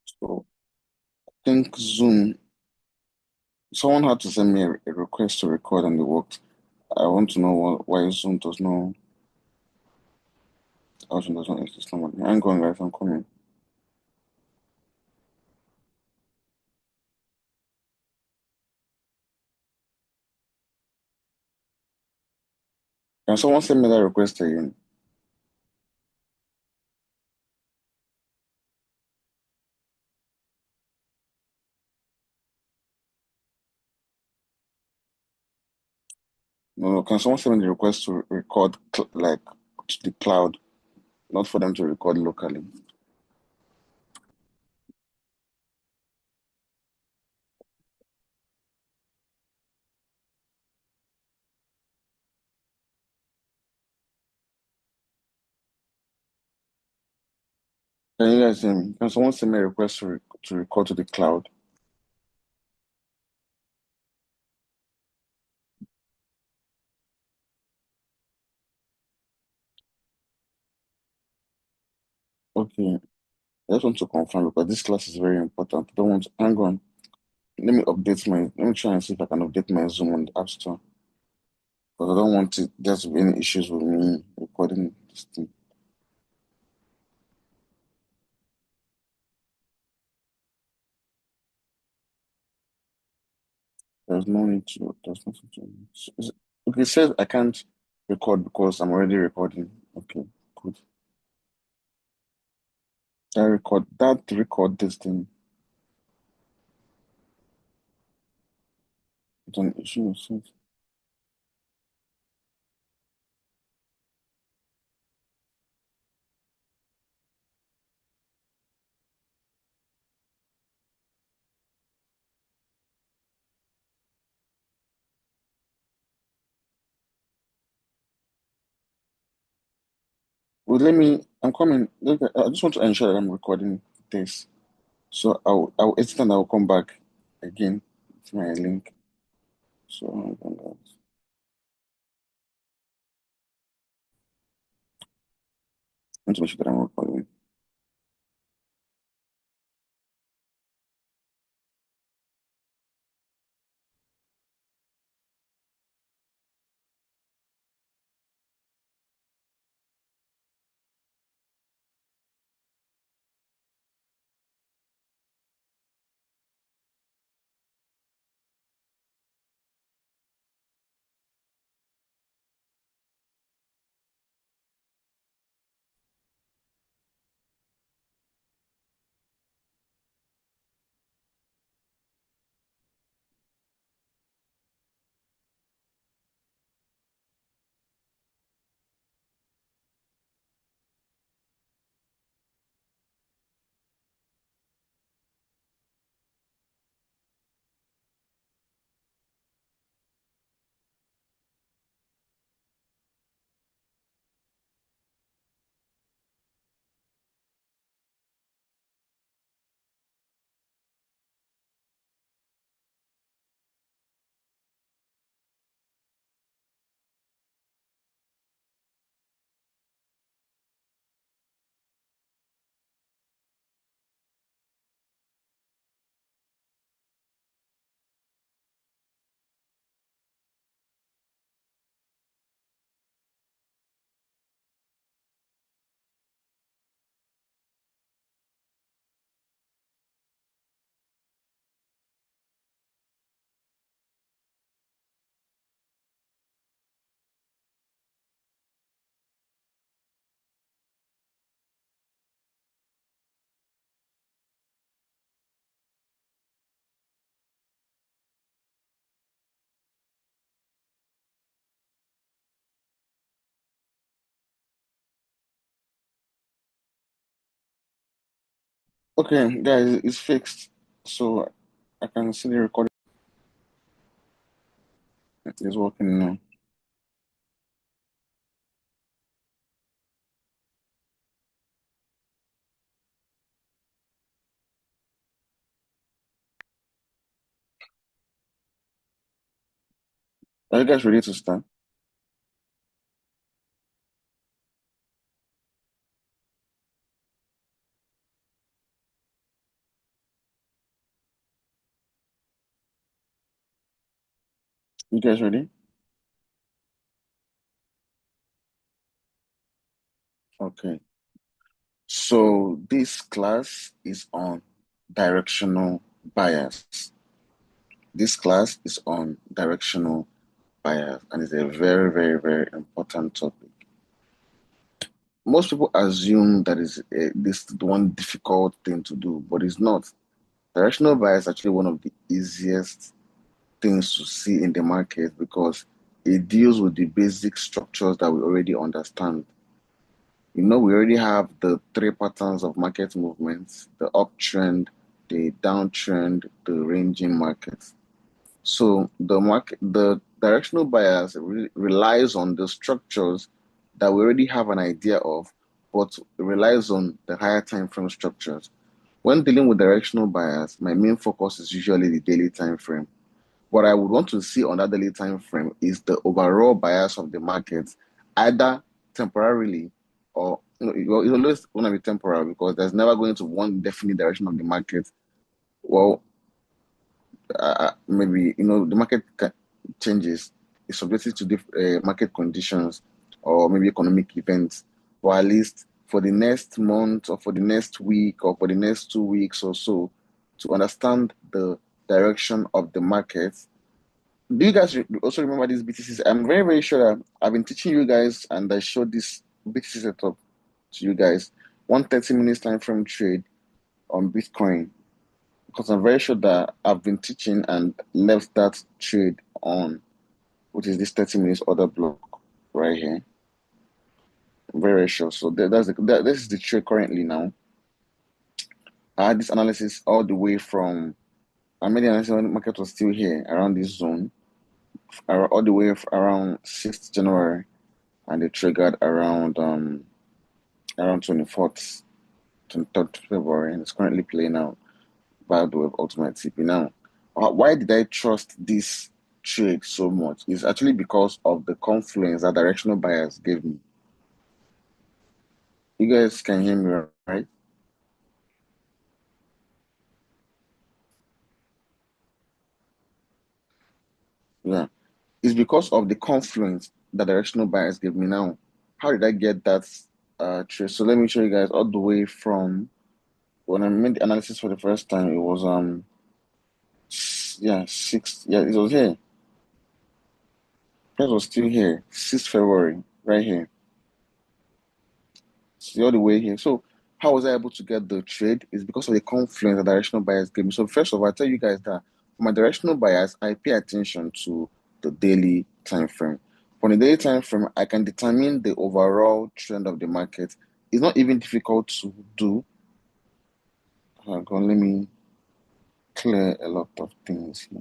So I think Zoom, someone had to send me a request to record and it worked. I want to know why Zoom does not, how Zoom does not exist normally. I'm going guys, I'm coming. Can someone send me that request again? No, no, can someone send me the request to record like to the cloud, not for them to record locally? Can you guys hear me? Can someone send me a request to record to the cloud? Okay, I just want to confirm because this class is very important. I don't want to hang on. Let me try and see if I can update my Zoom on the App Store. Because I don't want it there to be any issues with me recording this thing. There's nothing to. Okay, it says I can't record because I'm already recording. Okay, good. That record this thing. It's an issue. Well, I'm coming. I just want to ensure that I'm recording this. So I'll edit and I'll come back again to my link. So I want to make sure that I'm recording. Okay, guys, it's fixed. So I can see the recording is working now. Are you guys ready to start? You guys ready? Okay. So this class is on directional bias. This class is on directional bias, and it's a very, very, very important topic. Most people assume that is this one difficult thing to do, but it's not. Directional bias is actually one of the easiest things to see in the market because it deals with the basic structures that we already understand. We already have the three patterns of market movements: the uptrend, the downtrend, the ranging market. So the directional bias relies on the structures that we already have an idea of, but relies on the higher time frame structures. When dealing with directional bias, my main focus is usually the daily time frame. What I would want to see on that daily time frame is the overall bias of the market, either temporarily or it's always going to be temporal because there's never going to one definite direction of the market. Well, maybe the market changes is subjected to market conditions or maybe economic events, or at least for the next month or for the next week or for the next 2 weeks or so, to understand the direction of the market. Do you guys also remember these BTCs? I'm very, very sure that I've been teaching you guys and I showed this BTC setup to you guys. 130 minutes time frame trade on Bitcoin. Because I'm very sure that I've been teaching and left that trade on, which is this 30 minutes order block right here. I'm very, very sure. So this is the trade currently now. I had this analysis all the way from, I made the analysis when the market was still here around this zone, all the way around 6th January, and they triggered around 24th, 23rd February, and it's currently playing out by the way of Ultimate TP. Now, why did I trust this trade so much? It's actually because of the confluence that directional bias gave me. You guys can hear me, right? Yeah. It's because of the confluence that directional bias gave me. Now, how did I get that trade? So let me show you guys all the way from when I made the analysis for the first time. It was yeah, it was here. Price was still here, 6th February, right here. See all the way here. So how was I able to get the trade? It's because of the confluence the directional bias gave me. So first of all, I tell you guys that for my directional bias, I pay attention to the daily time frame. For the daily time frame, I can determine the overall trend of the market. It's not even difficult to do. Let me clear a lot of things here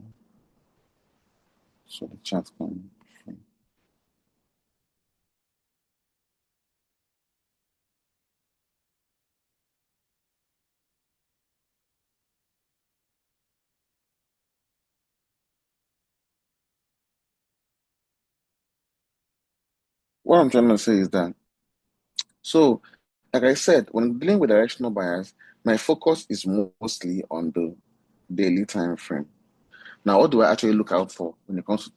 so the chat can. What I'm trying to say is that so like I said, when dealing with directional bias, my focus is mostly on the daily time frame. Now, what do I actually look out for when it comes to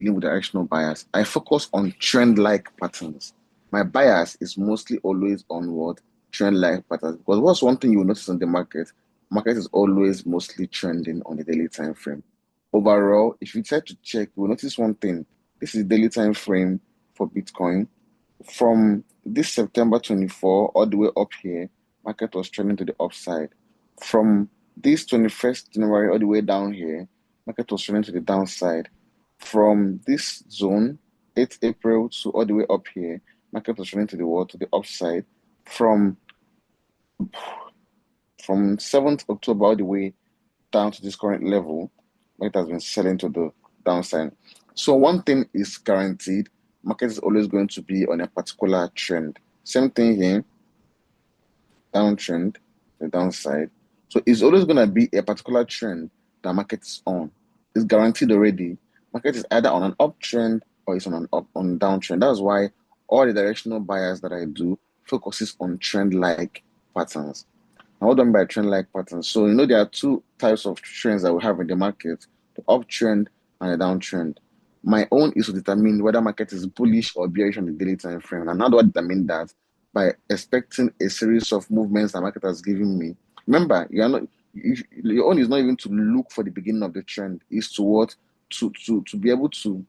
dealing with directional bias? I focus on trend-like patterns. My bias is mostly always on what trend-like patterns. Because what's one thing you will notice in the market? Market is always mostly trending on the daily time frame. Overall, if you try to check, you will notice one thing. This is daily time frame for Bitcoin. From this September 24 all the way up here, market was trending to the upside. From this 21st January all the way down here, market was trending to the downside. From this zone, 8th April to all the way up here, market was trending to the what? To the upside. From from 7th October all the way down to this current level, market has been selling to the downside. So one thing is guaranteed, market is always going to be on a particular trend. Same thing here, downtrend, the downside. So it's always going to be a particular trend that market is on. It's guaranteed already. Market is either on an uptrend or it's on an up on downtrend. That's why all the directional bias that I do focuses on trend-like patterns. Now, what do I mean by trend-like patterns? So there are two types of trends that we have in the market: the uptrend and the downtrend. My own is to determine whether market is bullish or bearish on the daily time frame. And how do I determine that? By expecting a series of movements the market has given me. Remember, you are not your own is not even to look for the beginning of the trend, is to what to be able to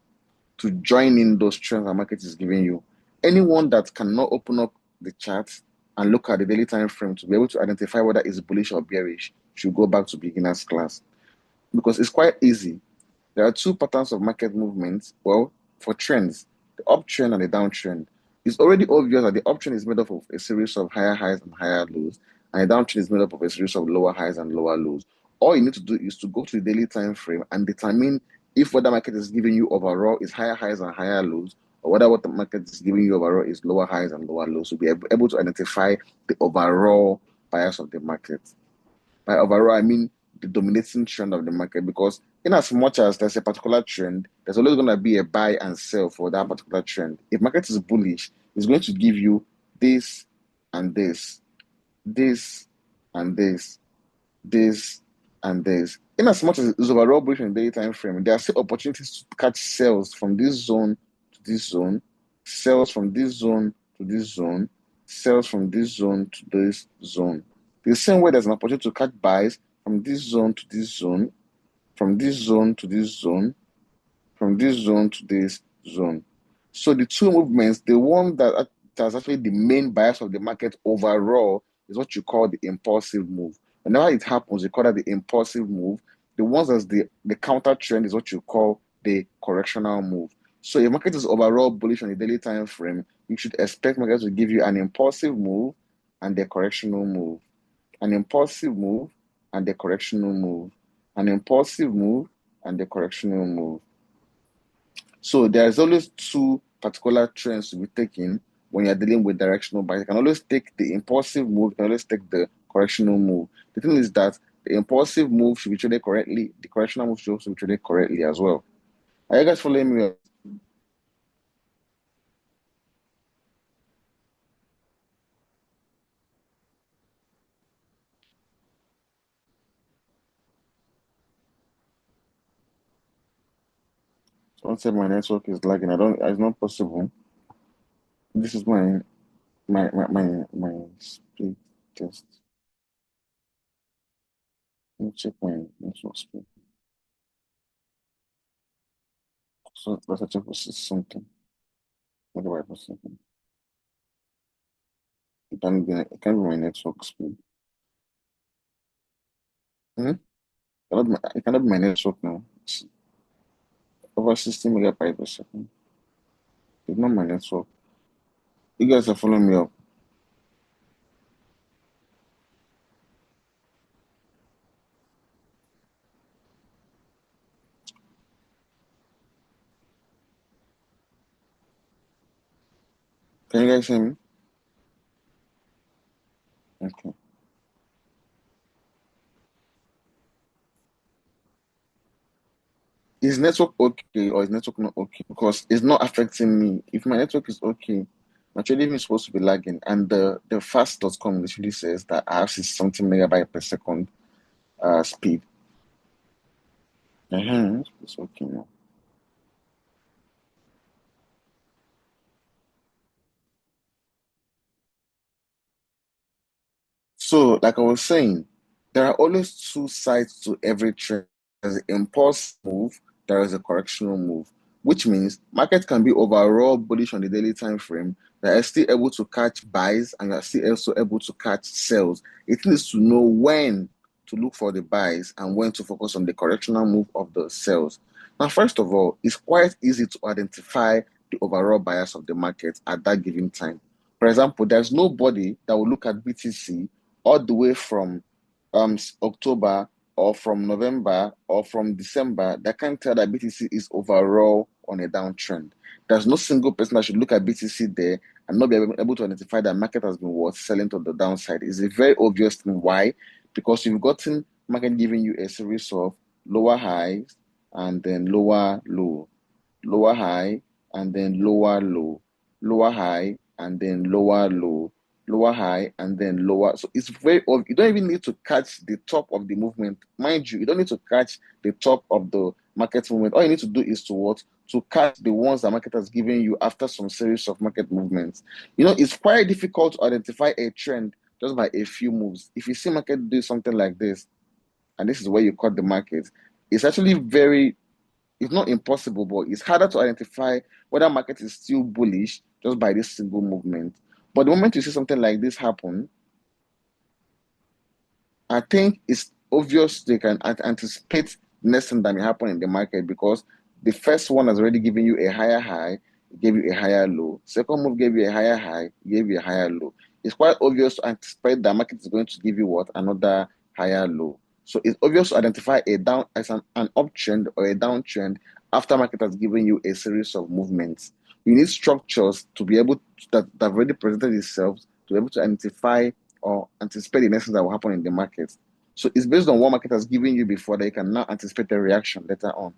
join in those trends the market is giving you. Anyone that cannot open up the chart and look at the daily time frame to be able to identify whether it's bullish or bearish should go back to beginners class, because it's quite easy. There are two patterns of market movements. Well, for trends, the uptrend and the downtrend. It's already obvious that the uptrend is made up of a series of higher highs and higher lows, and the downtrend is made up of a series of lower highs and lower lows. All you need to do is to go to the daily time frame and determine if what the market is giving you overall is higher highs and higher lows, or whether what the market is giving you overall is lower highs and lower lows. So be able to identify the overall bias of the market. By overall, I mean the dominating trend of the market, because in as much as there's a particular trend, there's always going to be a buy and sell for that particular trend. If market is bullish, it's going to give you this and this and this and this. In as much as it's overall bullish in the daily time frame, there are still opportunities to catch sales from this zone to this zone, sales from this zone to this zone, sales from this zone to this zone. The same way there's an opportunity to catch buys from this zone to this zone, from this zone to this zone, from this zone to this zone. So the two movements, the one that's actually the main bias of the market overall is what you call the impulsive move. Whenever it happens, you call that the impulsive move. The ones that's the counter trend is what you call the correctional move. So if market is overall bullish on the daily time frame, you should expect market to give you an impulsive move and a correctional move, an impulsive move and a correctional move, an impulsive move and a correctional move. So there's always two particular trends to be taken when you're dealing with directional buys. You can always take the impulsive move, you can always take the correctional move. The thing is that the impulsive move should be traded correctly, the correctional move should also be traded correctly as well. Are you guys following me? Someone said my network is lagging. I don't, it's not possible. This is my speed test. Let me check my network speed. So let's check for something. What do I for something? It can be my network speed. Hmm? It cannot be my network now. It's over 60 megabytes per second. It's not my network. You guys are following me up. Can you guys hear me? Okay. Is network okay or is network not okay? Because it's not affecting me. If my network is okay, my trading is supposed to be lagging. And the fast.com literally says that I have 60 something megabyte per second speed. It's okay now. So, like I was saying, there are always two sides to every trend. There's an impulse move, there is a correctional move, which means market can be overall bullish on the daily time frame. They are still able to catch buys and you are still also able to catch sells. It needs to know when to look for the buys and when to focus on the correctional move of the sells. Now, first of all, it's quite easy to identify the overall bias of the market at that given time. For example, there's nobody that will look at BTC all the way from October or from November or from December that can tell that BTC is overall on a downtrend. There's no single person that should look at BTC there and not be able to identify that market has been worth selling to the downside. It's a very obvious thing. Why? Because you've gotten market giving you a series of lower highs and then lower low, lower high and then lower low, lower high and then lower low, lower high and then lower. So it's very obvious. You don't even need to catch the top of the movement. Mind you, you don't need to catch the top of the market movement. All you need to do is to what? to catch the ones the market has given you after some series of market movements. It's quite difficult to identify a trend just by a few moves. If you see market do something like this, and this is where you caught the market, it's actually it's not impossible, but it's harder to identify whether market is still bullish just by this single movement. But the moment you see something like this happen, I think it's obvious they can anticipate the next thing that may happen in the market, because the first one has already given you a higher high, gave you a higher low. Second move gave you a higher high, gave you a higher low. It's quite obvious to anticipate that market is going to give you what? Another higher low. So it's obvious to identify a down as an uptrend or a downtrend after market has given you a series of movements. You need structures to be able that have already presented itself to be able to identify or anticipate the next thing that will happen in the market. So it's based on what market has given you before that you can now anticipate the reaction later on.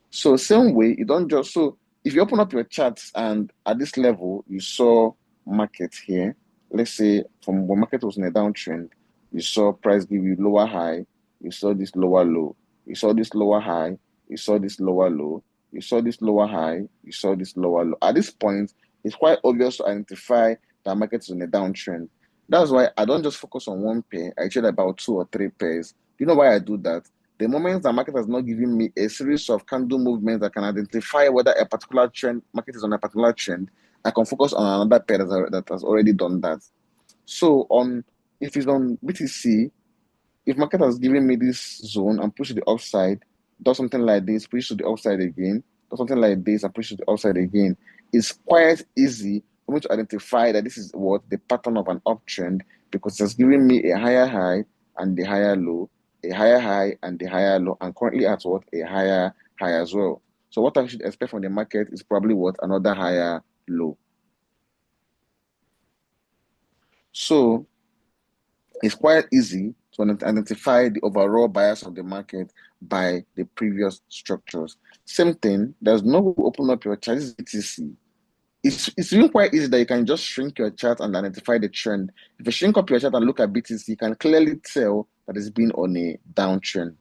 So same way, you don't just so if you open up your charts and at this level you saw market here, let's say from when market was in a downtrend, you saw price give you lower high, you saw this lower low, you saw this lower high, you saw this lower low, you saw this lower high, you saw this lower low. At this point, it's quite obvious to identify that market is in a downtrend. That's why I don't just focus on one pair, I trade about two or three pairs. You know why I do that? The moment the market has not given me a series of candle movements that can identify whether a particular trend market is on a particular trend, I can focus on another pair that has already done that. So on if it's on BTC, if market has given me this zone and push to the upside, does something like this, push to the upside again, does something like this and push to the upside again, it's quite easy for me to identify that this is what the pattern of an uptrend, because it's giving me a higher high and the higher low, a higher high and the higher low, and currently at what? A higher high as well. So what I should expect from the market is probably what? Another higher low. So it's quite easy to identify the overall bias of the market by the previous structures. Same thing, there's no way to open up your chart. This is BTC. It's even quite easy that you can just shrink your chart and identify the trend. If you shrink up your chart and look at BTC, you can clearly tell that it's been on a downtrend.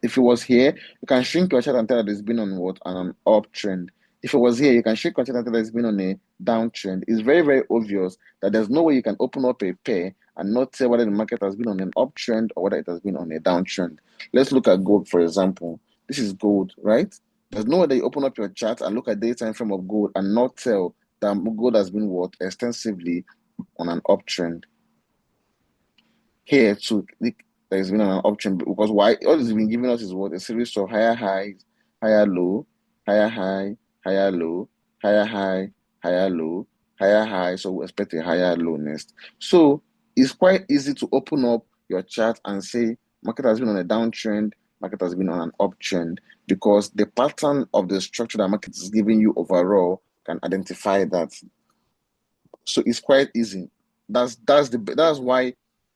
If it was here, you can shrink your chart and tell that it's been on what? On an uptrend. If it was here, you can shrink your chart and tell that it's been on a downtrend. It's very, very obvious that there's no way you can open up a pair and not tell whether the market has been on an uptrend or whether it has been on a downtrend. Let's look at gold, for example. This is gold, right? There's no way that you open up your chart and look at the time frame of gold and not tell that gold has been what? Extensively on an uptrend. Here too, there's been an option, because why all it's been giving us is what? A series of higher highs, higher low, higher high, higher low, higher high, higher low, higher high. So we expect a higher low next. So it's quite easy to open up your chart and say market has been on a downtrend, market has been on an uptrend, because the pattern of the structure that market is giving you overall can identify that. So it's quite easy. That's why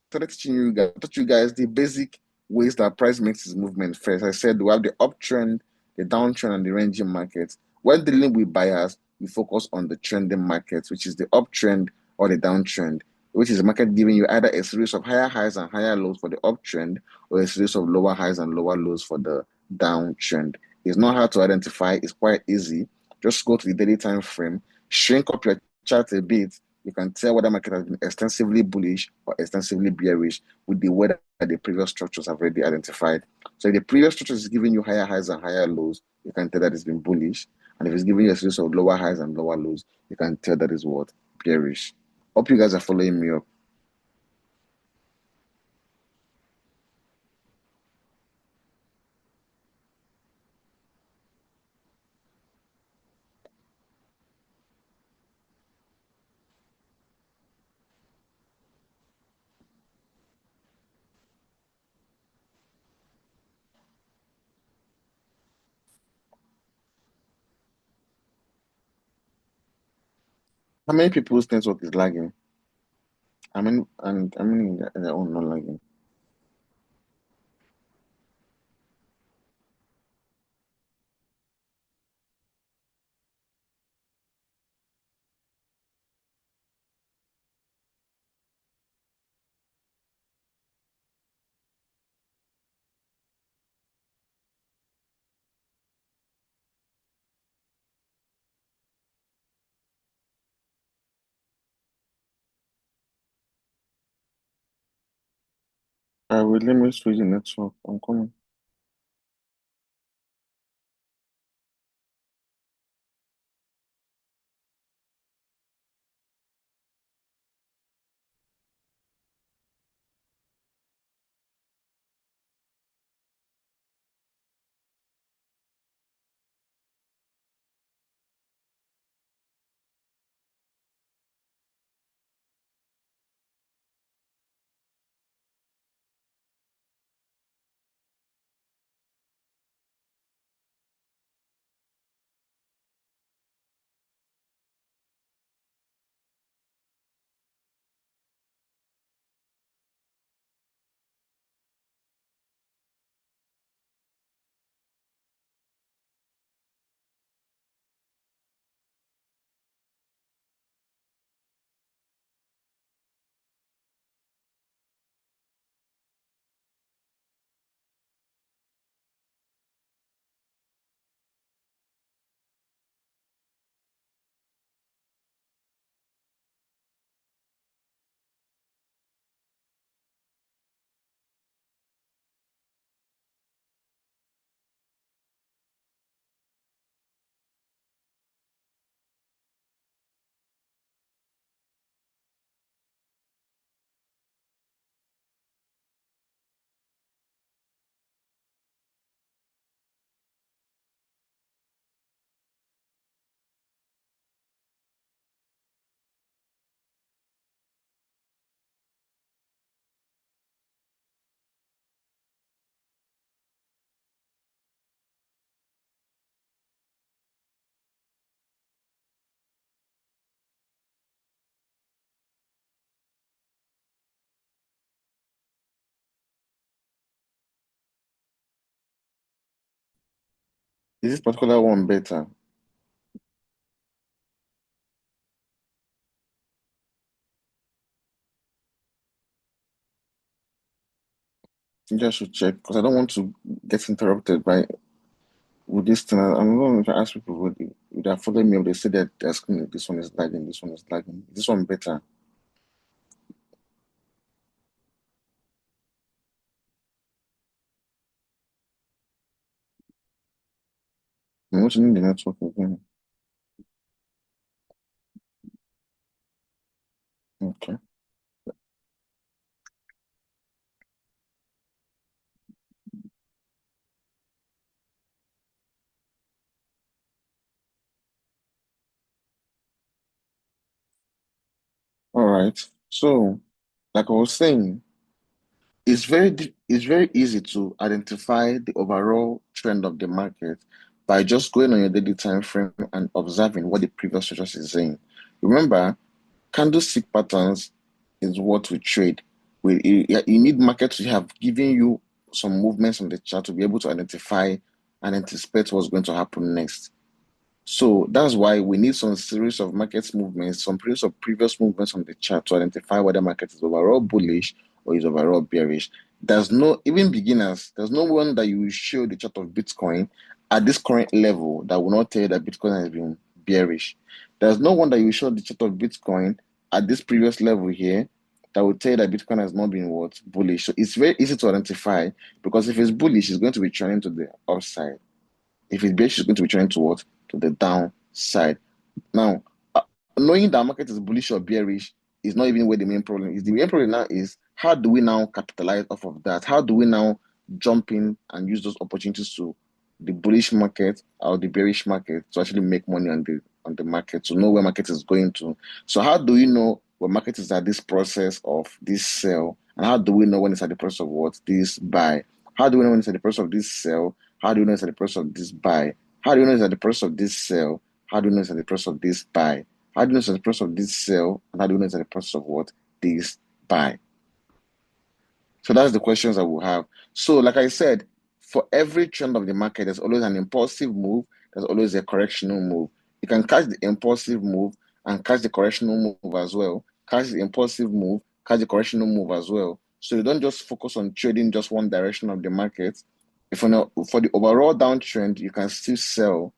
started teaching you guys, taught you guys the basic ways that price makes its movement first. I said we have the uptrend, the downtrend, and the ranging markets. When dealing with buyers, we focus on the trending markets, which is the uptrend or the downtrend, which is the market giving you either a series of higher highs and higher lows for the uptrend or a series of lower highs and lower lows for the downtrend. It's not hard to identify, it's quite easy. Just go to the daily time frame, shrink up your chart a bit, you can tell whether market has been extensively bullish or extensively bearish with the way that the previous structures have already identified. So if the previous structure is giving you higher highs and higher lows, you can tell that it's been bullish. And if it's giving you a series of lower highs and lower lows, you can tell that is what? Bearish. Hope you guys are following me up. How many people's network is lagging? I mean, their own not lagging. I will limit switch the network. I'm coming. Is this particular one better? I think I should check because I don't want to get interrupted by with this thing. I don't know if I ask people would they follow me or they say that they're asking this one is lagging, this one is lagging. Is this one better? I'm watching the network again. Okay. All right. So, like I was saying, it's very easy to identify the overall trend of the market by just going on your daily time frame and observing what the previous strategy is saying. Remember, candlestick patterns is what we trade. You need market to have given you some movements on the chart to be able to identify and anticipate what's going to happen next. So that's why we need some series of market movements, some series of previous movements on the chart to identify whether market is overall bullish or is overall bearish. There's no, even beginners, there's no one that you will show the chart of Bitcoin at this current level that will not tell you that Bitcoin has been bearish. There's no one that you will show the chart of Bitcoin at this previous level here that will tell you that Bitcoin has not been what bullish. So it's very easy to identify because if it's bullish, it's going to be trending to the upside. If it's bearish, it's going to be trending to what? To the downside. Now, knowing that market is bullish or bearish is not even where the main problem is. The main problem now is how do we now capitalize off of that? How do we now jump in and use those opportunities to the bullish market or the bearish market to actually make money on the market, to know where market is going to. So how do we know when market is at this process of this sell? And how do we know when it's at the process of what? This buy. How do we know when it's at the process of this sell? How do we know it's at the process of this buy? How do we know it's at the process of this sell? How do we know it's at the process of this buy? How do you know it's at the process of this sell? And how do you know it's at the process of what? This buy. So that's the questions that we'll have. So, like I said, for every trend of the market, there's always an impulsive move, there's always a correctional move. You can catch the impulsive move and catch the correctional move as well. Catch the impulsive move, catch the correctional move as well. So you don't just focus on trading just one direction of the market. If you know for the overall downtrend, you can still sell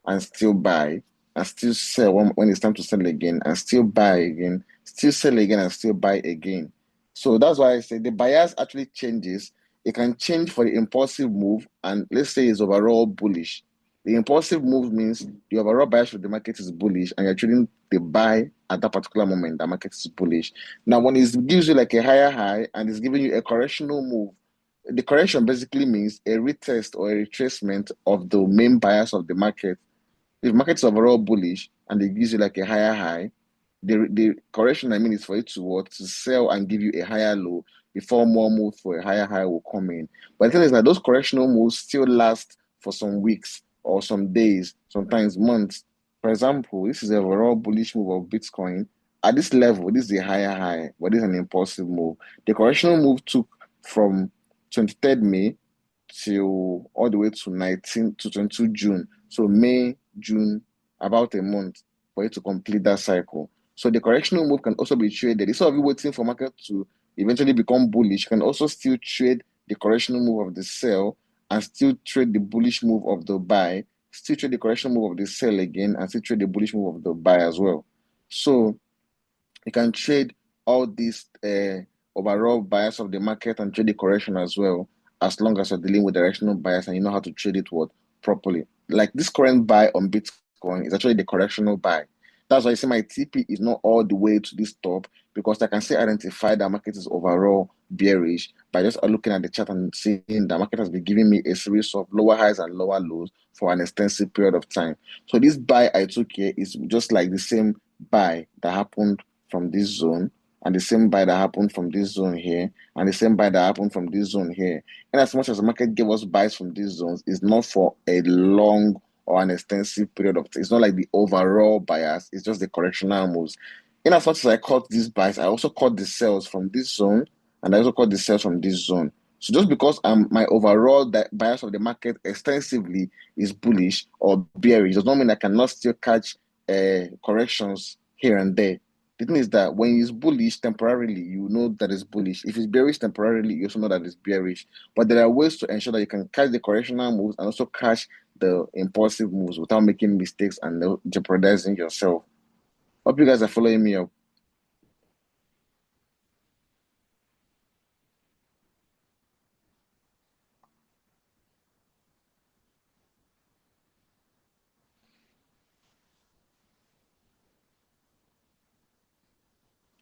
and still buy and still sell when it's time to sell again and still buy again, still sell again and still buy again. So that's why I say the bias actually changes. It can change for the impulsive move, and let's say it's overall bullish. The impulsive move means the overall bias of the market is bullish, and you're trading the buy at that particular moment. The market is bullish. Now, when it gives you like a higher high and it's giving you a correctional move, the correction basically means a retest or a retracement of the main bias of the market. If market is overall bullish and it gives you like a higher high, the correction I mean is for it to what to sell and give you a higher low before more move for a higher high will come in. But the thing is that those correctional moves still last for some weeks or some days, sometimes months. For example, this is a overall bullish move of Bitcoin. At this level, this is a higher high, but this is an impulsive move. The correctional move took from 23rd May till all the way to 19 to 22 June. So May, June, about a month for it to complete that cycle. So the correctional move can also be traded. Instead of you waiting for market to eventually become bullish, you can also still trade the correctional move of the sell and still trade the bullish move of the buy, still trade the correctional move of the sell again, and still trade the bullish move of the buy as well. So you can trade all these overall bias of the market and trade the correction as well, as long as you're dealing with directional bias and you know how to trade it what properly. Like this current buy on Bitcoin is actually the correctional buy. That's why you see my TP is not all the way to this top because I can still identify that market is overall bearish by just looking at the chart and seeing the market has been giving me a series of lower highs and lower lows for an extensive period of time. So this buy I took here is just like the same buy that happened from this zone, and the same buy that happened from this zone here, and the same buy that happened from this zone here. And as much as the market gave us buys from these zones, it's not for a long or an extensive period of time. It's not like the overall bias, it's just the correctional moves. In as much as I caught these buys, I also caught the sells from this zone, and I also caught the sells from this zone. So just because my overall bias of the market extensively is bullish or bearish does not mean I cannot still catch corrections here and there. The thing is that when it's bullish temporarily, you know that it's bullish. If it's bearish temporarily, you also know that it's bearish. But there are ways to ensure that you can catch the correctional moves and also catch the impulsive moves without making mistakes and jeopardizing yourself. Hope you guys are following me up.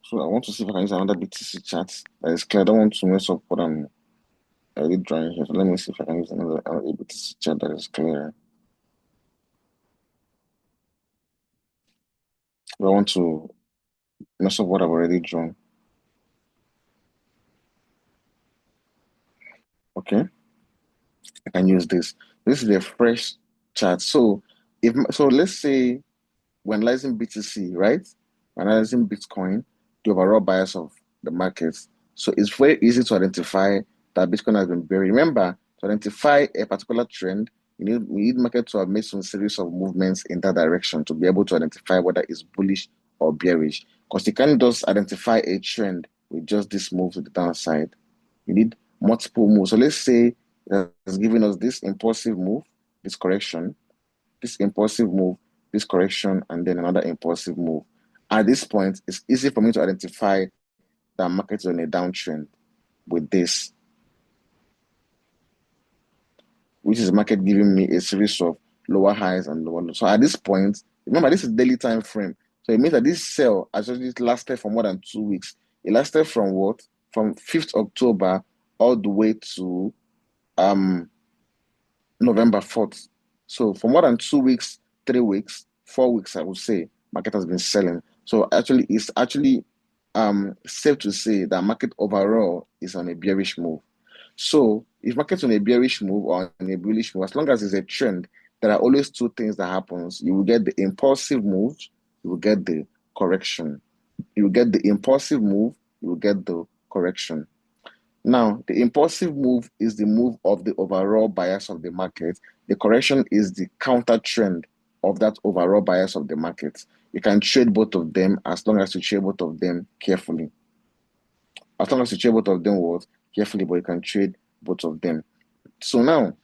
So I want to see if I can use another BTC chat that is clear. I don't want to mess up what I'm already drawing here. So let me see if I can use another BTC chat that is clear. I don't want to mess up what I've already drawn. Okay. I can use this. This is a fresh chart. So if so, let's say we're analyzing BTC, right? We're analyzing Bitcoin, the overall bias of the markets. So it's very easy to identify that Bitcoin has been buried. Remember, to identify a particular trend, we need market to have made some series of movements in that direction to be able to identify whether it's bullish or bearish. Because you can't just identify a trend with just this move to the downside. You need multiple moves. So let's say it's giving us this impulsive move, this correction, this impulsive move, this correction, and then another impulsive move. At this point, it's easy for me to identify that market is on a downtrend with this, which is the market giving me a series of lower highs and lower lows. So at this point, remember this is daily time frame. So it means that this sell actually lasted for more than 2 weeks. It lasted from what? From 5th October all the way to um November 4th. So for more than 2 weeks, 3 weeks, 4 weeks, I would say, market has been selling. So actually, it's actually safe to say that market overall is on a bearish move. So if market's on a bearish move or on a bullish move, as long as it's a trend, there are always two things that happens. You will get the impulsive move, you will get the correction. You will get the impulsive move, you will get the correction. Now, the impulsive move is the move of the overall bias of the market. The correction is the counter trend of that overall bias of the market. You can trade both of them as long as you trade both of them carefully. As long as you trade both of them what carefully, but you can trade both of them. So now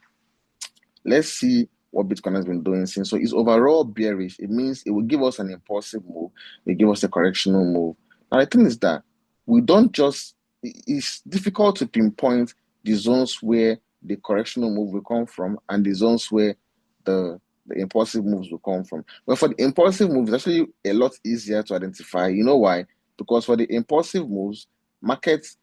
let's see what Bitcoin has been doing since. So it's overall bearish. It means it will give us an impulsive move. It will give us a correctional move. Now the thing is that we don't just it's difficult to pinpoint the zones where the correctional move will come from and the zones where the impulsive moves will come from. But for the impulsive moves, it's actually a lot easier to identify. You know why? Because for the impulsive moves, markets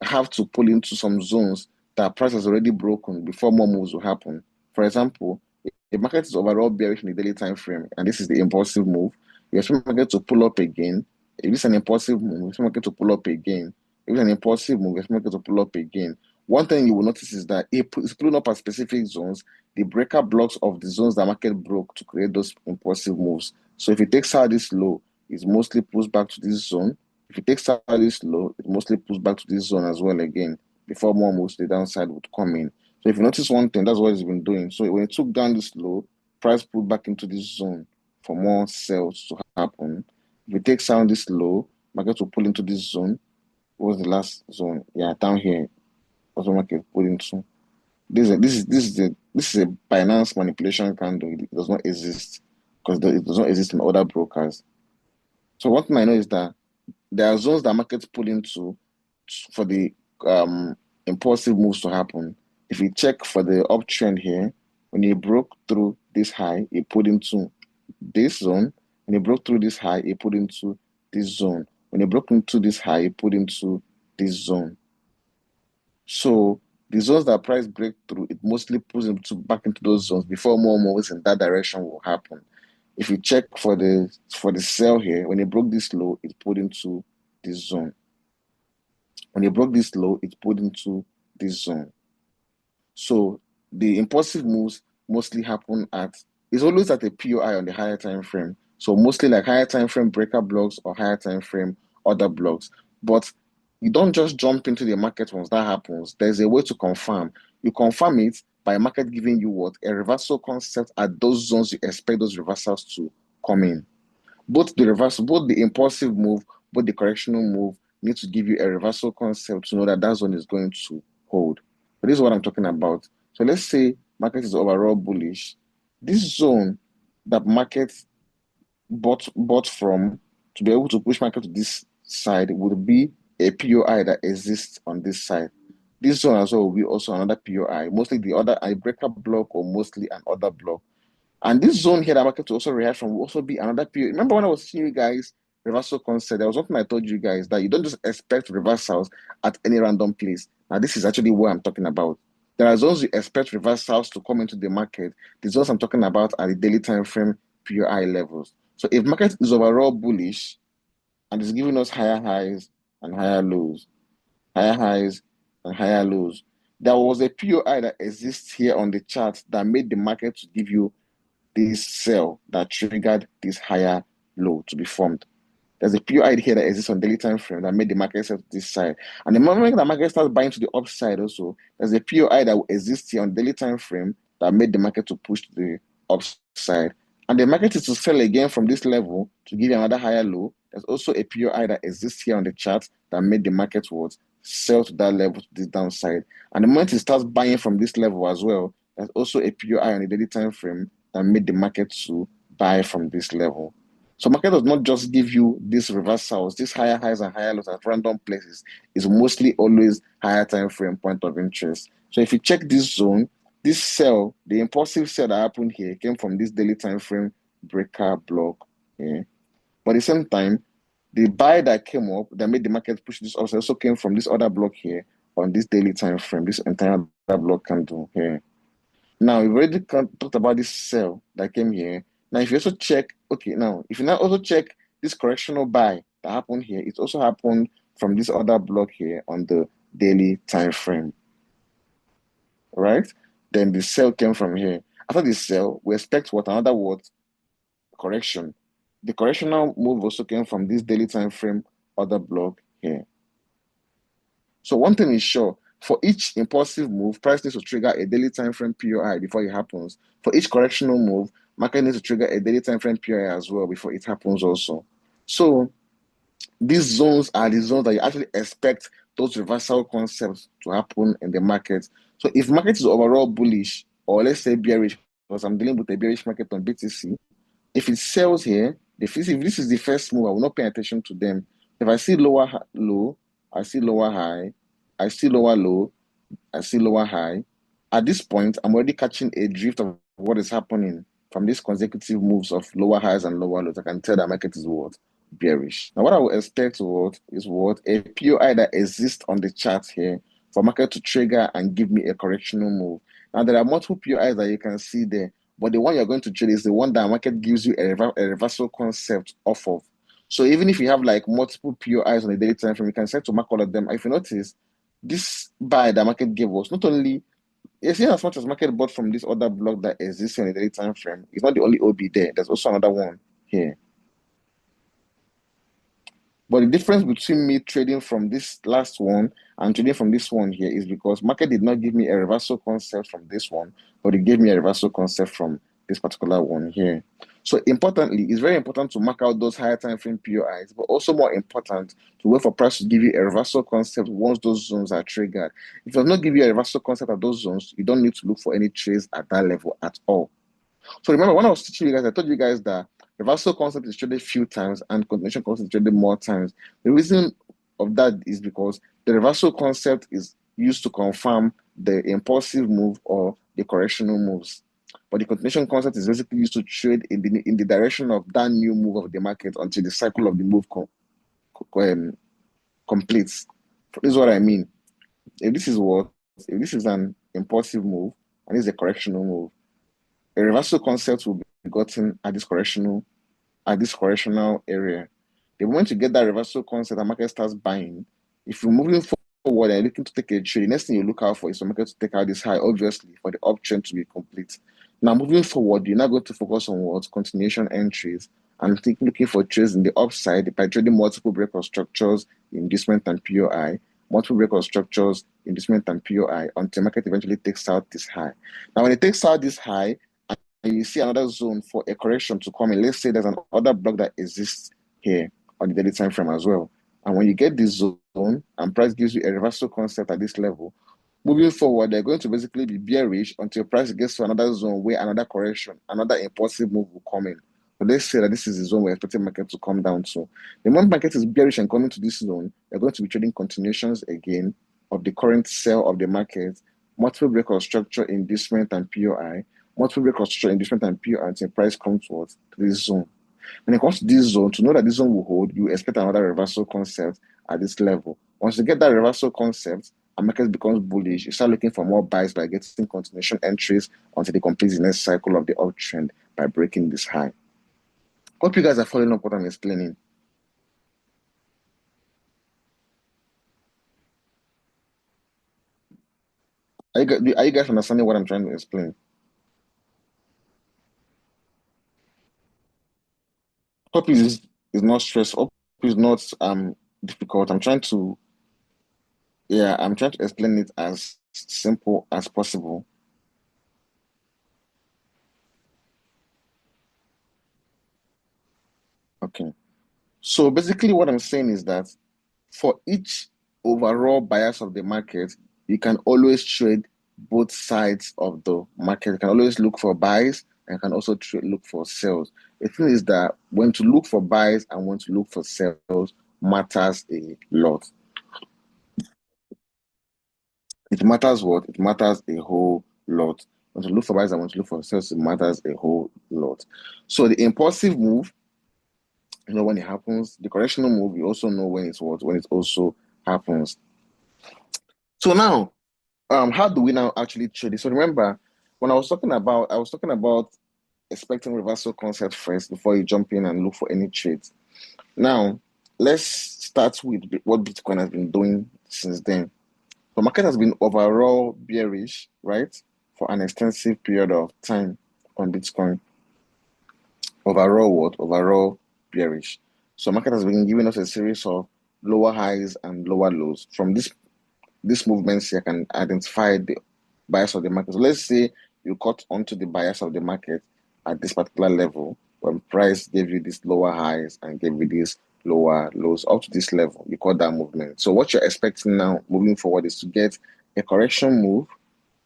have to pull into some zones that price has already broken before more moves will happen. For example, if the market is overall bearish in the daily time frame, and this is the impulsive move, you expect market to pull up again. If it's an impulsive move, you expect market to pull up again. If it's an impulsive move, you expect market to pull up again. One thing you will notice is that it's pulling up at specific zones, the breaker blocks of the zones that market broke to create those impulsive moves. So if it takes out this low, it's mostly pushed back to this zone. If it takes out this low, it mostly pulls back to this zone as well again before more moves to the downside would come in. So if you notice one thing, that's what it's been doing. So when it took down this low, price pulled back into this zone for more sales to happen. If it takes out this low, market will pull into this zone. What was the last zone? Yeah, down here. That's what market pull into. This is a Binance manipulation candle. It does not exist because it does not exist in other brokers. So what I know is that there are zones that markets pull into for the impulsive moves to happen. If you check for the uptrend here, when it broke through this high, it put into this zone. When it broke through this high, it put into this zone. When it broke into this high, it put into this zone. So the zones that price break through, it mostly pulls into back into those zones before more moves in that direction will happen. If you check for the sell here, when it broke this low, it put into this zone. When it broke this low, it put into this zone. So the impulsive moves mostly happen it's always at a POI on the higher time frame. So mostly like higher time frame breaker blocks or higher time frame other blocks. But you don't just jump into the market once that happens. There's a way to confirm. You confirm it by market giving you what? A reversal concept at those zones you expect those reversals to come in. Both the impulsive move, both the correctional move need to give you a reversal concept to know that that zone is going to hold. But this is what I'm talking about. So let's say market is overall bullish. This zone that market bought from to be able to push market to this side would be a POI that exists on this side. This zone as well will be also another POI, mostly the other a breaker block or mostly an other block. And this zone here that market will also react from will also be another period. Remember when I was teaching you guys reversal concept, there was something I told you guys that you don't just expect reversals at any random place. Now, this is actually what I'm talking about. There are zones you expect reversals to come into the market. The zones I'm talking about are the daily time frame POI levels. So if market is overall bullish and is giving us higher highs and higher lows, higher highs and higher lows, there was a POI that exists here on the chart that made the market to give you this sell that triggered this higher low to be formed. There's a POI here that exists on daily time frame that made the market sell to this side. And the moment the market starts buying to the upside also, there's a POI that will exist here on daily time frame that made the market to push to the upside. And the market is to sell again from this level to give you another higher low. There's also a POI that exists here on the chart that made the market what sell to that level to this downside. And the moment it starts buying from this level as well, there's also a POI on the daily time frame that made the market to buy from this level. So market does not just give you these reversals, these higher highs and higher lows at random places. It's mostly always higher time frame point of interest. So if you check this zone, this sell, the impulsive sell that happened here came from this daily time frame breaker block here. But at the same time, the buy that came up that made the market push this also came from this other block here on this daily time frame, this entire block candle here. Now, we've already talked about this sell that came here. Now, if you also check, okay, now, if you now also check this correctional buy that happened here, it also happened from this other block here on the daily time frame, right? Then the sell came from here. After the sell, we expect what? Another what? Correction. The correctional move also came from this daily time frame other block here. So one thing is sure, for each impulsive move, price needs to trigger a daily time frame POI before it happens. For each correctional move, market needs to trigger a daily time frame POI as well before it happens also. So these zones are the zones that you actually expect those reversal concepts to happen in the market. So if market is overall bullish, or let's say bearish, because I'm dealing with a bearish market on BTC, if it sells here, if this is the first move, I will not pay attention to them. If I see lower low I see lower high, I see lower low, I see lower high. At this point, I'm already catching a drift of what is happening from these consecutive moves of lower highs and lower lows. I can tell the market is what? Bearish. Now, what I would expect what is what? A POI that exists on the chart here for market to trigger and give me a correctional move. Now, there are multiple POIs that you can see there, but the one you're going to trade is the one that market gives you a reversal concept off of. So even if you have like multiple POIs on the daily time frame, you can set to mark all of them. If you notice, this buy the market gave us not only it's in as much as market bought from this other block that exists in the daily time frame, it's not the only OB there. There's also another one here. But the difference between me trading from this last one and trading from this one here is because market did not give me a reversal concept from this one, but it gave me a reversal concept from this particular one here. So importantly, it's very important to mark out those higher time frame POIs, but also more important to wait for price to give you a reversal concept once those zones are triggered. If it does not give you a reversal concept at those zones, you don't need to look for any trades at that level at all. So remember, when I was teaching you guys, I told you guys that reversal concept is traded few times and continuation concept is traded more times. The reason of that is because the reversal concept is used to confirm the impulsive move or the correctional moves. But the continuation concept is basically used to trade in the direction of that new move of the market until the cycle of the move completes. This is what I mean. If this is an impulsive move and this is a correctional move, a reversal concept will be gotten at this correctional area. The moment you get that reversal concept, the market starts buying. If you're moving forward and looking to take a trade, the next thing you look out for is the market to take out this high, obviously, for the uptrend to be complete. Now, moving forward, you're not going to focus on what? Continuation entries and looking for trades in the upside by trading multiple breakout structures, inducement and POI, multiple breakout structures, inducement and POI until market eventually takes out this high. Now, when it takes out this high, and you see another zone for a correction to come in. Let's say there's another block that exists here on the daily time frame as well. And when you get this zone and price gives you a reversal concept at this level, moving forward, they're going to basically be bearish until price gets to another zone where another correction, another impulsive move will come in. So let's say that this is the zone we're expecting market to come down to. The moment market is bearish and coming to this zone, they're going to be trading continuations again of the current sell of the market, multiple breakout structure, inducement, and POI, multiple breakout structure, inducement, and POI until price comes towards this zone. When it comes to this zone, to know that this zone will hold, you expect another reversal concept at this level. Once you get that reversal concept, and market becomes bullish, you start looking for more buys by getting continuation entries until they complete the next cycle of the uptrend by breaking this high. Hope you guys are following up what I'm explaining. Are you guys understanding what I'm trying to explain? Hope is not stressful. Hope is not difficult. I'm trying to explain it as simple as possible. Okay. So basically what I'm saying is that for each overall bias of the market, you can always trade both sides of the market. You can always look for buys and can also look for sells. The thing is that when to look for buys and when to look for sells matters a lot. It matters what? It matters a whole lot. When to look for buys and when to look for sells, it matters a whole lot. So the impulsive move, you know when it happens. The correctional move, you also know when it's what? When it also happens. So now, how do we now actually trade it? So remember, when I was talking about expecting reversal concept first before you jump in and look for any trades. Now, let's start with what Bitcoin has been doing since then. The market has been overall bearish, right, for an extensive period of time on Bitcoin. Overall, what? Overall bearish. So market has been giving us a series of lower highs and lower lows. From these movements, you can identify the bias of the market. So let's say you caught onto the bias of the market at this particular level when price gave you these lower highs and gave you these lower lows up to this level. You caught that movement. So what you're expecting now moving forward is to get a correction move,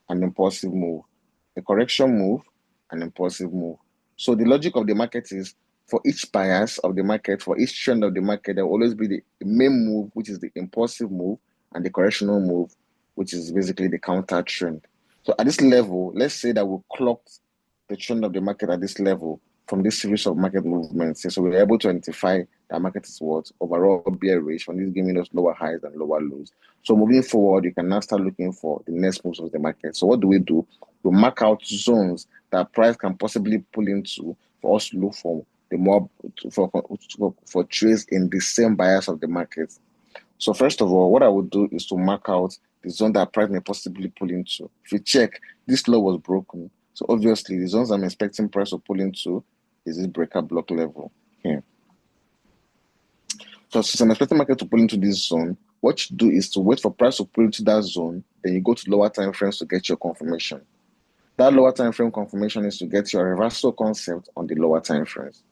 an impulsive move, a correction move, an impulsive move. So the logic of the market is for each bias of the market, for each trend of the market, there will always be the main move, which is the impulsive move, and the correctional move, which is basically the counter trend. So at this level, let's say that we clocked the trend of the market at this level from this series of market movements. So we're able to identify that market is what overall bearish when it's giving us lower highs and lower lows. So moving forward, you can now start looking for the next moves of the market. So what do? We mark out zones that price can possibly pull into for us to look for the more for trades in the same bias of the market. So first of all, what I would do is to mark out the zone that price may possibly pull into. If you check, this low was broken. So obviously, the zones I'm expecting price to pull into is this breaker block level here. So since I'm expecting market to pull into this zone, what you do is to wait for price to pull into that zone, then you go to lower time frames to get your confirmation. That lower time frame confirmation is to get your reversal concept on the lower time frames.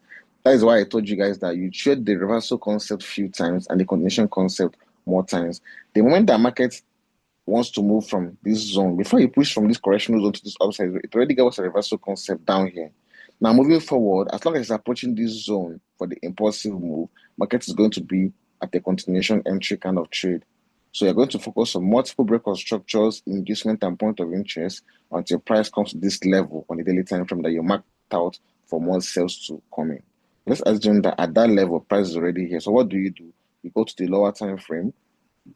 That is why I told you guys that you trade the reversal concept few times and the continuation concept more times. The moment that market wants to move from this zone, before you push from this correctional zone to this upside, it already gave us a reversal concept down here. Now moving forward, as long as it's approaching this zone for the impulsive move, market is going to be at a continuation entry kind of trade. So you're going to focus on multiple breakout structures, inducement, and point of interest until price comes to this level on the daily time frame that you marked out for more sales to come in. Let's assume that at that level, price is already here. So what do? You go to the lower time frame,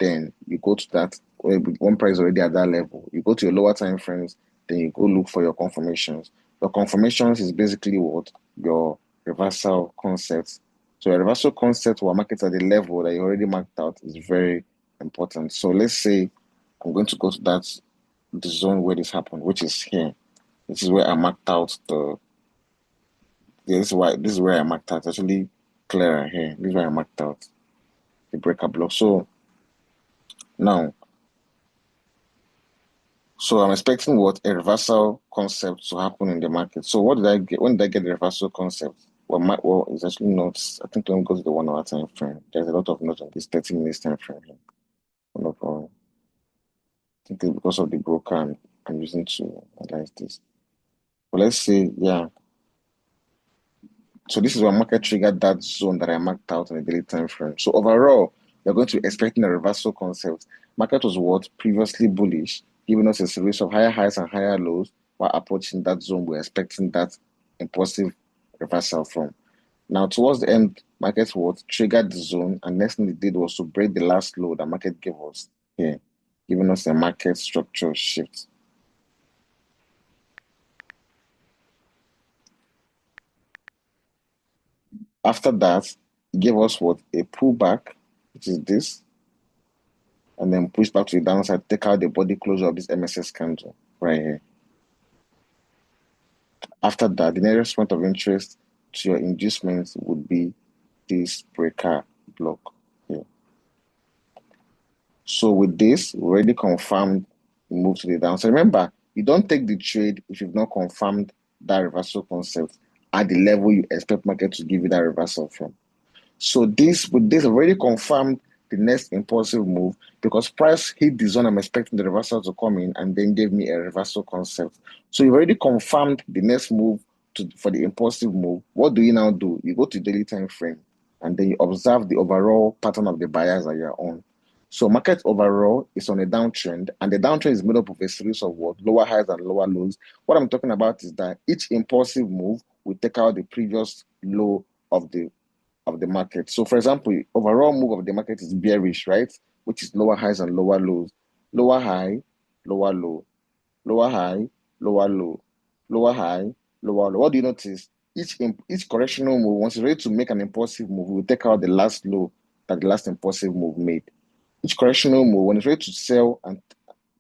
then you go to that one price already at that level. You go to your lower time frames, then you go look for your confirmations. Your confirmations is basically what? Your reversal concepts. So your reversal concept or market at the level that you already marked out is very important. So let's say I'm going to go to the zone where this happened, which is here. This is where I marked out this is where I marked out. It's actually clearer here. This is where I marked out the breaker block. So now, I'm expecting what? A reversal concept to happen in the market. So what did I get? When did I get the reversal concept? Well, it's actually not. I think let me go to the 1 hour time frame. There's a lot of notes on this 30 minutes time frame here. No problem. I think it's because of the broker I'm using to analyze this. But let's say, yeah. So this is where market triggered that zone that I marked out on the daily time frame. So overall, you're going to be expecting a reversal concept. Market was what? Previously bullish, giving us a series of higher highs and higher lows. While approaching that zone, we're expecting that impulsive reversal from. Now, towards the end, market what? Triggered the zone, and next thing it did was to break the last low that market gave us here, giving us a market structure shift. After that, it gave us what? A pullback, which is this, and then push back to the downside, take out the body closure of this MSS candle right here. After that, the nearest point of interest to your inducements would be this breaker block here. So with this, we already confirmed the move to the downside. Remember, you don't take the trade if you've not confirmed that reversal concept at the level you expect market to give you that reversal from. So with this already confirmed the next impulsive move because price hit the zone I'm expecting the reversal to come in and then gave me a reversal concept. So you've already confirmed the next move for the impulsive move. What do you now do? You go to daily time frame and then you observe the overall pattern of the buyers that you're on. So market overall is on a downtrend, and the downtrend is made up of a series of what? Lower highs and lower lows. What I'm talking about is that each impulsive move will take out the previous low of the market. So for example, overall move of the market is bearish, right? Which is lower highs and lower lows. Lower high, lower low. Lower high, lower low. Lower high, lower low. What do you notice? Each correctional move, once it's ready to make an impulsive move, will take out the last low that the last impulsive move made. Each correctional move, when it's ready to sell and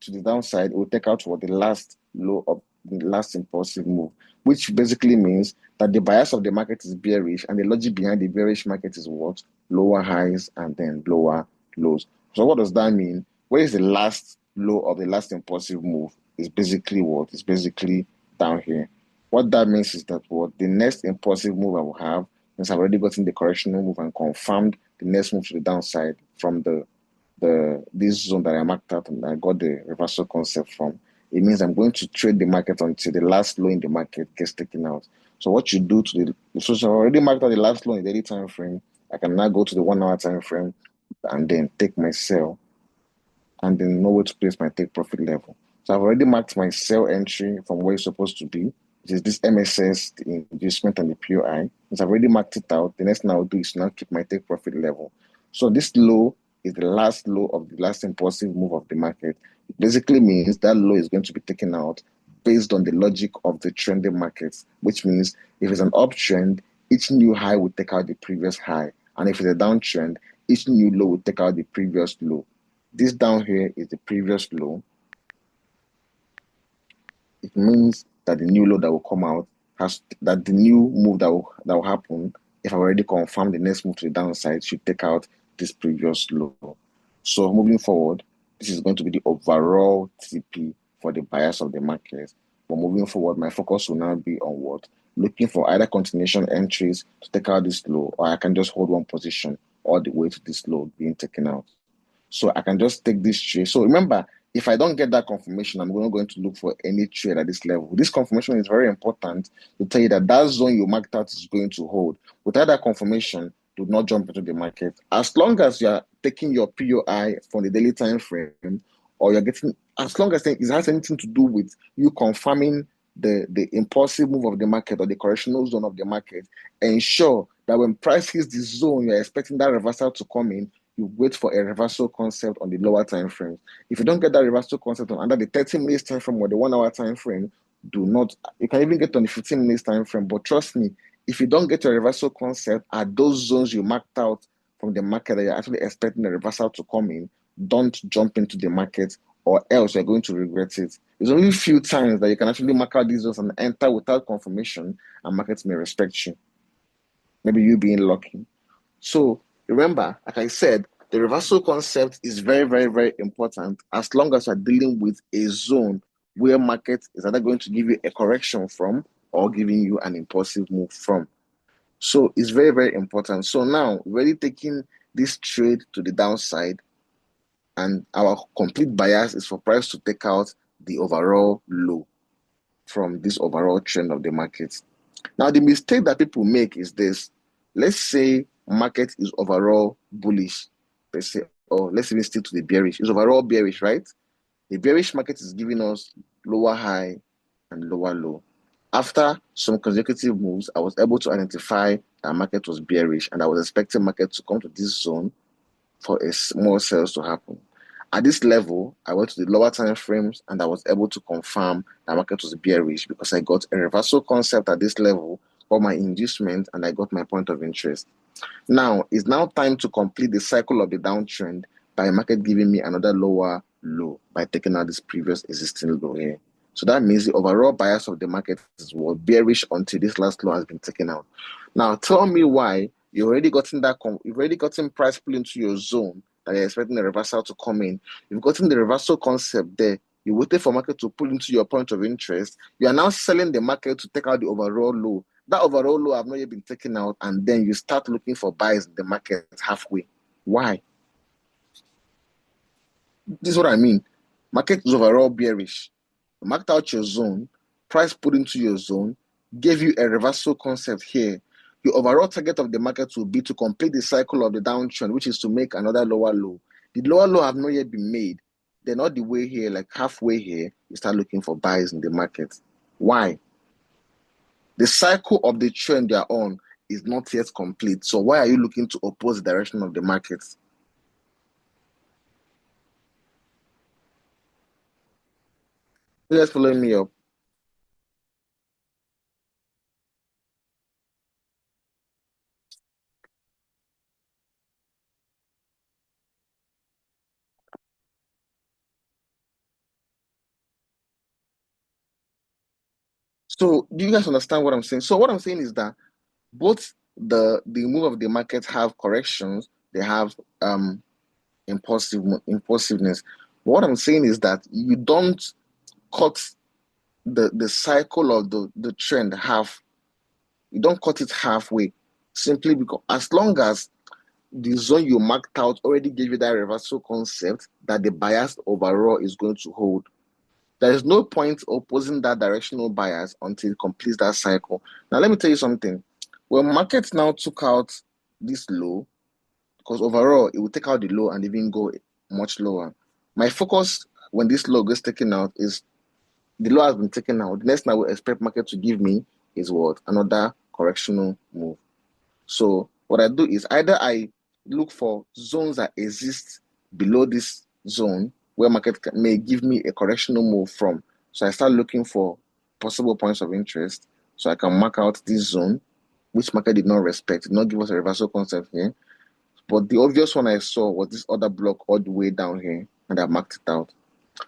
to the downside, it will take out what the last low of the last impulsive move, which basically means that the bias of the market is bearish, and the logic behind the bearish market is what? Lower highs and then lower lows. So what does that mean? Where is the last low of the last impulsive move? Is basically what? It's basically down here. What that means is that what the next impulsive move I will have, since I've already gotten the correctional move and confirmed the next move to the downside from this zone that I marked out and I got the reversal concept from, it means I'm going to trade the market until the last low in the market gets taken out. So what you do to so I already marked out the last low in the daily time frame. I can now go to the 1 hour time frame and then take my sell and then know where to place my take profit level. So I've already marked my sell entry from where it's supposed to be, which is this MSS, the inducement and the POI. Since I've already marked it out, the next thing I'll do is now keep my take profit level. So this low is the last low of the last impulsive move of the market. It basically means that low is going to be taken out based on the logic of the trending markets, which means if it's an uptrend, each new high will take out the previous high. And if it's a downtrend, each new low will take out the previous low. This down here is the previous low. It means that the new low that will come out has that the new move that will happen, if I already confirmed the next move to the downside, should take out this previous low. So moving forward, this is going to be the overall TP for the bias of the market. But moving forward, my focus will now be on what? Looking for either continuation entries to take out this low, or I can just hold one position all the way to this low being taken out. So I can just take this trade. So remember, if I don't get that confirmation, I'm not going to look for any trade at this level. This confirmation is very important to tell you that that zone you marked out is going to hold. Without that confirmation, do not jump into the market. As long as you are taking your POI from the daily time frame, or you're getting, as long as it has anything to do with you confirming the impulsive move of the market or the correctional zone of the market, ensure that when price hits the zone, you're expecting that reversal to come in, you wait for a reversal concept on the lower time frames. If you don't get that reversal concept on under the 30 minutes time frame or the 1 hour time frame, do not. You can even get on the 15 minutes time frame. But trust me, if you don't get a reversal concept at those zones you marked out from the market that you're actually expecting a reversal to come in, don't jump into the market, or else you're going to regret it. There's only a few times that you can actually mark out these zones and enter without confirmation, and markets may respect you. Maybe you being lucky. So remember, like I said, the reversal concept is very, very, very important as long as you're dealing with a zone where market is either going to give you a correction from or giving you an impulsive move from. So it's very, very important. So now we're already taking this trade to the downside, and our complete bias is for price to take out the overall low from this overall trend of the market. Now, the mistake that people make is this. Let's say market is overall bullish. Let's say, or let's even stick to the bearish. It's overall bearish, right? The bearish market is giving us lower high and lower low. After some consecutive moves, I was able to identify that market was bearish, and I was expecting market to come to this zone for a small sales to happen. At this level, I went to the lower time frames and I was able to confirm that market was bearish because I got a reversal concept at this level for my inducement and I got my point of interest. Now, it's now time to complete the cycle of the downtrend by market giving me another lower low by taking out this previous existing low here. So that means the overall bias of the market is what bearish until this last low has been taken out. Now, tell me why you've already gotten price pull into your zone that you're expecting the reversal to come in. You've gotten the reversal concept there. You waited for market to pull into your point of interest. You are now selling the market to take out the overall low. That overall low have not yet been taken out, and then you start looking for buys in the market halfway. Why? This is what I mean. Market is overall bearish. You marked out your zone, price put into your zone, gave you a reversal concept here. Your overall target of the market will be to complete the cycle of the downtrend, which is to make another lower low. The lower low have not yet been made. They're not the way here, like halfway here, you start looking for buys in the market. Why? The cycle of the trend you're on is not yet complete. So why are you looking to oppose the direction of the market? Just following me up. So do you guys understand what I'm saying? So what I'm saying is that both the move of the market have corrections, they have impulsiveness. But what I'm saying is that you don't cut the cycle of the trend half. You don't cut it halfway simply because as long as the zone you marked out already gave you that reversal concept that the bias overall is going to hold. There is no point opposing that directional bias until it completes that cycle. Now, let me tell you something. When markets now took out this low, because overall it will take out the low and even go much lower. My focus when this low gets taken out is the low has been taken out. The next thing I would expect market to give me is what? Another correctional move. So what I do is either I look for zones that exist below this zone where market may give me a correctional move from. So I start looking for possible points of interest so I can mark out this zone, which market did not respect, did not give us a reversal concept here. But the obvious one I saw was this other block all the way down here, and I marked it out.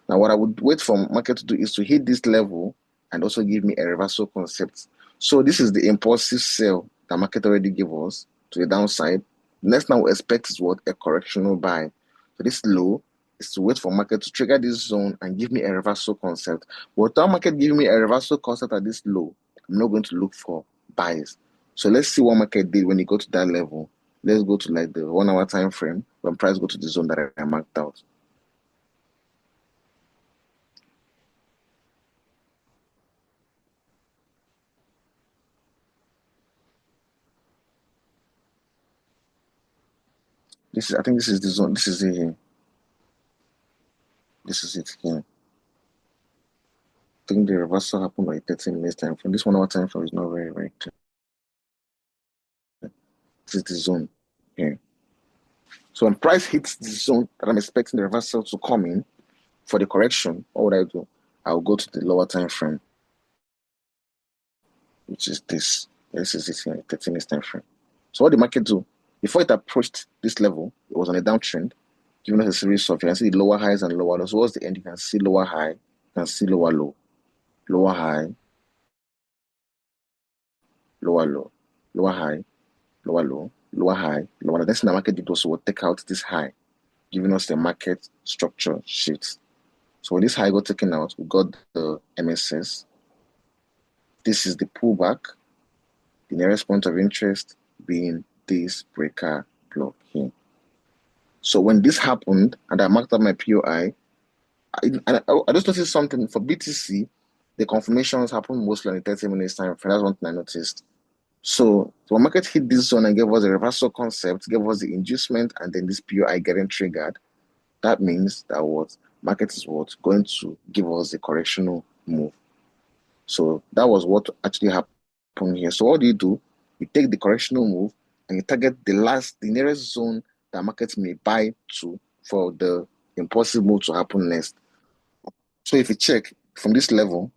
Now, what I would wait for market to do is to hit this level and also give me a reversal concept. So this is the impulsive sell that market already gave us to the downside. Next now we expect is what? A correctional buy. So this low is to wait for market to trigger this zone and give me a reversal concept. Without market giving me a reversal concept at this low, I'm not going to look for buys. So let's see what market did when you go to that level. Let's go to like the 1 hour time frame when price go to the zone that I marked out. I think this is the zone. This is it here. This is it here. I think the reversal happened like 30 minutes time frame. This 1 hour time frame is not very, very clear. This is the zone here. So when price hits the zone that I'm expecting the reversal to come in for the correction, what would I do? I'll go to the lower time frame, which is this. This is it here, 30 minutes time frame. So what the market do? Before it approached this level, it was on a downtrend, giving us a series of, you can see the lower highs and lower lows. Towards the end, you can see lower high, you can see lower low, lower high, lower low, lower high, lower low, lower high, lower low. Next thing the market did also will take out this high, giving us the market structure shift. So when this high got taken out, we got the MSS. This is the pullback, the nearest point of interest being this breaker block here. So when this happened, and I marked up my POI, I just noticed something for BTC. The confirmations happen mostly on the 30 minutes time frame. That's one thing I noticed. So when market hit this zone and gave us a reversal concept, gave us the inducement, and then this POI getting triggered, that means that what market is what going to give us a correctional move. So that was what actually happened here. So what do? You take the correctional move and you target the nearest zone that market may buy to for the impulsive move to happen next. So if you check from this level,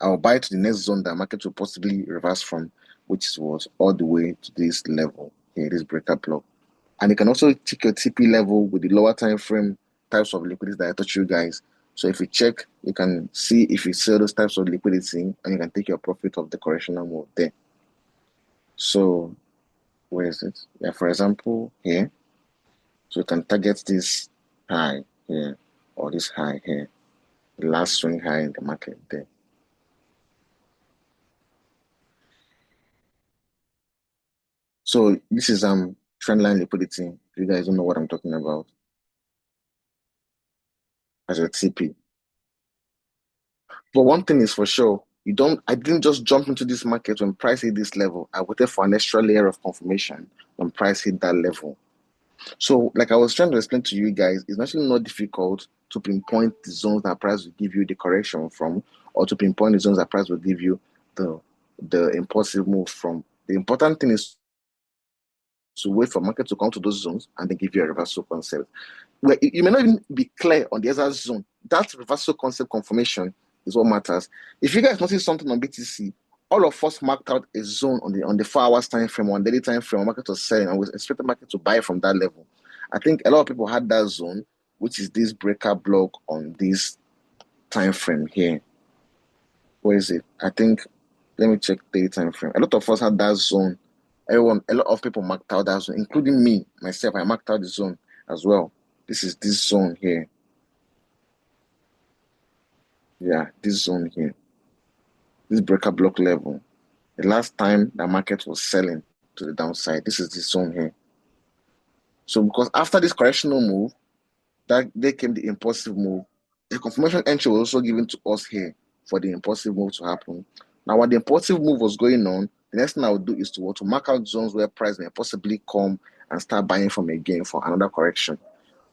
I'll buy to the next zone that market will possibly reverse from, which is what all the way to this level here, this breaker block. And you can also check your TP level with the lower time frame types of liquidity that I taught you guys. So if you check, you can see if you sell those types of liquidity and you can take your profit of the correctional move there. So where is it? Yeah, for example, here. So you can target this high here or this high here. The last swing high in the market there. So this is trendline liquidity. If you guys don't know what I'm talking about as a TP. But one thing is for sure, I didn't just jump into this market when price hit this level. I waited for an extra layer of confirmation when price hit that level. So, like I was trying to explain to you guys, it's actually not difficult to pinpoint the zones that price will give you the correction from, or to pinpoint the zones that price will give you the impulsive move from. The important thing is to wait for market to come to those zones and then give you a reversal concept. Where you may not even be clear on the other zone. That reversal concept confirmation is what matters. If you guys notice something on BTC, all of us marked out a zone on the 4 hours time frame, on daily time frame, market was selling, and we expect the market to buy from that level. I think a lot of people had that zone, which is this breaker block on this time frame here. Where is it? I think let me check daily time frame. A lot of us had that zone. A lot of people marked out that zone, including me, myself. I marked out the zone as well. This is this zone here. Yeah, this zone here. This breaker block level. The last time the market was selling to the downside, this is the zone here. So because after this correctional move, that there came the impulsive move. A confirmation entry was also given to us here for the impulsive move to happen. Now, when the impulsive move was going on, the next thing I would do is to mark out zones where price may possibly come and start buying from again for another correction.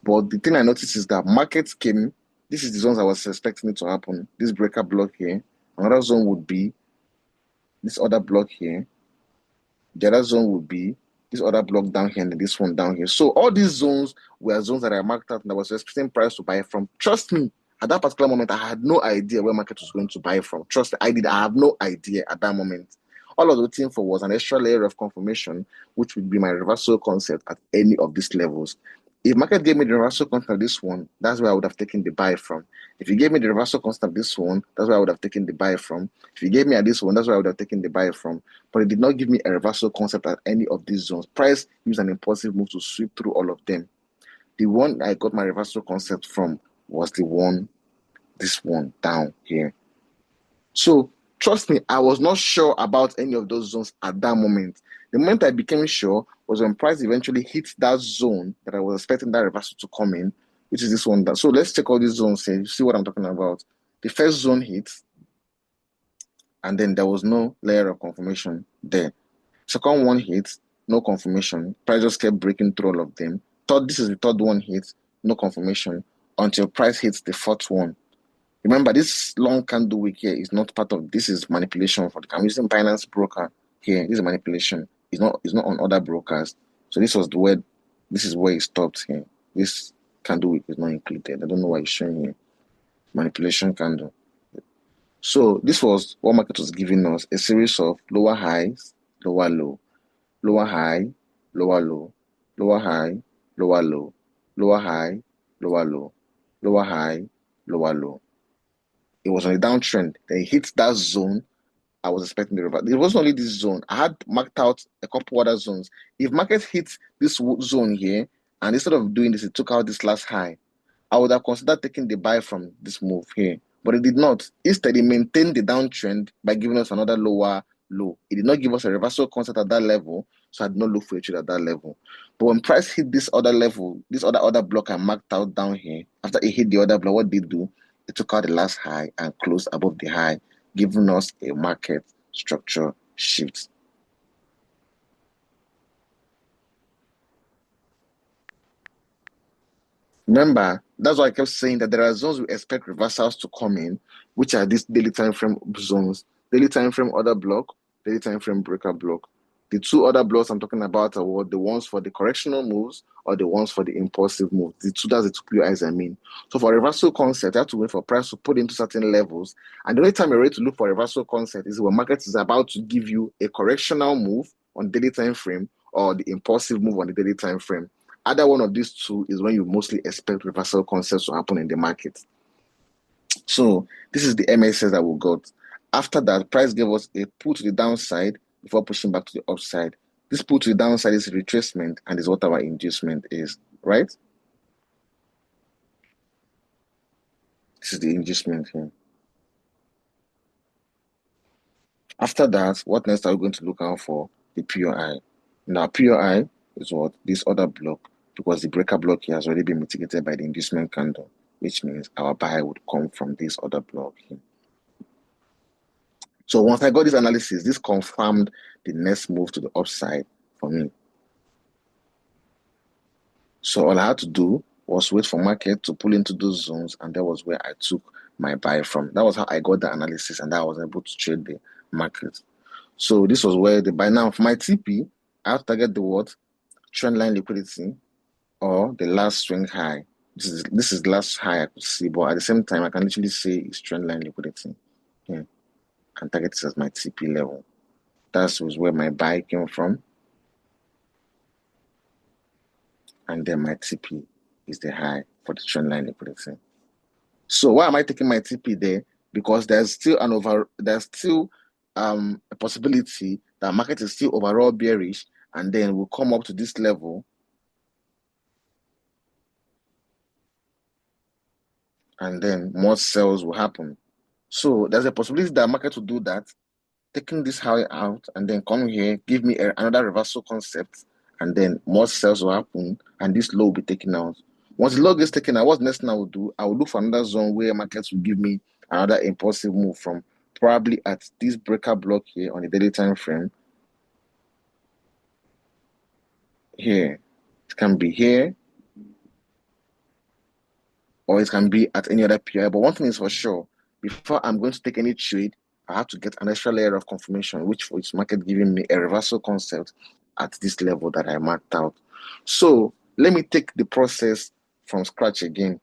But the thing I noticed is that markets came. This is the zones I was expecting it to happen. This breaker block here. Another zone would be this other block here. The other zone would be this other block down here and this one down here. So all these zones were zones that I marked out and I was expecting price to buy from. Trust me, at that particular moment, I had no idea where market was going to buy from. Trust me, I have no idea at that moment. All I was waiting for was an extra layer of confirmation, which would be my reversal concept at any of these levels. If market gave me the reversal concept of this one, that's where I would have taken the buy from. If you gave me the reversal concept of this one, that's where I would have taken the buy from. If you gave me at this one, that's where I would have taken the buy from. But it did not give me a reversal concept at any of these zones. Price used an impulsive move to sweep through all of them. The one I got my reversal concept from was this one down here. So trust me, I was not sure about any of those zones at that moment. The moment I became sure was when price eventually hit that zone that I was expecting that reversal to come in, which is this one. So let's check all these zones here. You see what I'm talking about. The first zone hits, and then there was no layer of confirmation there. Second one hits, no confirmation. Price just kept breaking through all of them. This is the third one hit, no confirmation until price hits the fourth one. Remember, this long candle wick here is not part of this. Is manipulation for the. I'm using Binance broker here. This is manipulation. It's not on other brokers. So this was the word. This is where it stopped here. This candle wick is not included. I don't know why it's showing here. Manipulation candle. So this was what market was giving us, a series of lower highs, lower low, lower high, lower low, lower high, lower low, lower high, lower low, lower high, lower low. It was on a downtrend. Then it hit that zone. I was expecting the reverse. It wasn't only this zone. I had marked out a couple other zones. If market hits this zone here, and instead of doing this, it took out this last high, I would have considered taking the buy from this move here. But it did not. Instead, it maintained the downtrend by giving us another lower low. It did not give us a reversal concept at that level, so I did not look for a trade at that level. But when price hit this other level, this other block I marked out down here, after it hit the other block, what did it do? It took out the last high and closed above the high, giving us a market structure shift. Remember, that's why I kept saying that there are zones we expect reversals to come in, which are these daily time frame zones, daily time frame order block, daily time frame breaker block. The two other blocks I'm talking about are the ones for the correctional moves or the ones for the impulsive moves. That's the two blue eyes I mean. So for reversal concept, you have to wait for price to put into certain levels. And the only time you're ready to look for reversal concept is when market is about to give you a correctional move on daily time frame or the impulsive move on the daily time frame. Either one of these two is when you mostly expect reversal concepts to happen in the market. So this is the MSS that we got. After that, price gave us a pull to the downside before pushing back to the upside. This pull to the downside is retracement and is what our inducement is, right? This is the inducement here. After that, what next are we going to look out for? The POI. Now, POI is what? This other block, because the breaker block here has already been mitigated by the inducement candle, which means our buy would come from this other block here. So once I got this analysis, this confirmed the next move to the upside for me. So all I had to do was wait for market to pull into those zones, and that was where I took my buy from. That was how I got the analysis, and that I was able to trade the market. So this was where the buy. Now for my TP, I have to get the what? Trendline liquidity or the last swing high. This is the last high I could see, but at the same time, I can literally say it's trendline liquidity. Yeah. And target this as my TP level. That was where my buy came from. And then my TP is the high for the trendline liquidity. So why am I taking my TP there? Because there's still a possibility that market is still overall bearish, and then we'll come up to this level, and then more sales will happen. So there's a possibility that market will do that, taking this high out, and then come here, give me another reversal concept, and then more sales will happen, and this low will be taken out. Once the log is taken, what's next thing I will do? I will look for another zone where markets will give me another impulsive move from, probably at this breaker block here on the daily time frame. Here, it can be here, or it can be at any other PI. But one thing is for sure, before I'm going to take any trade, I have to get an extra layer of confirmation, which for its market giving me a reversal concept at this level that I marked out. So let me take the process from scratch again.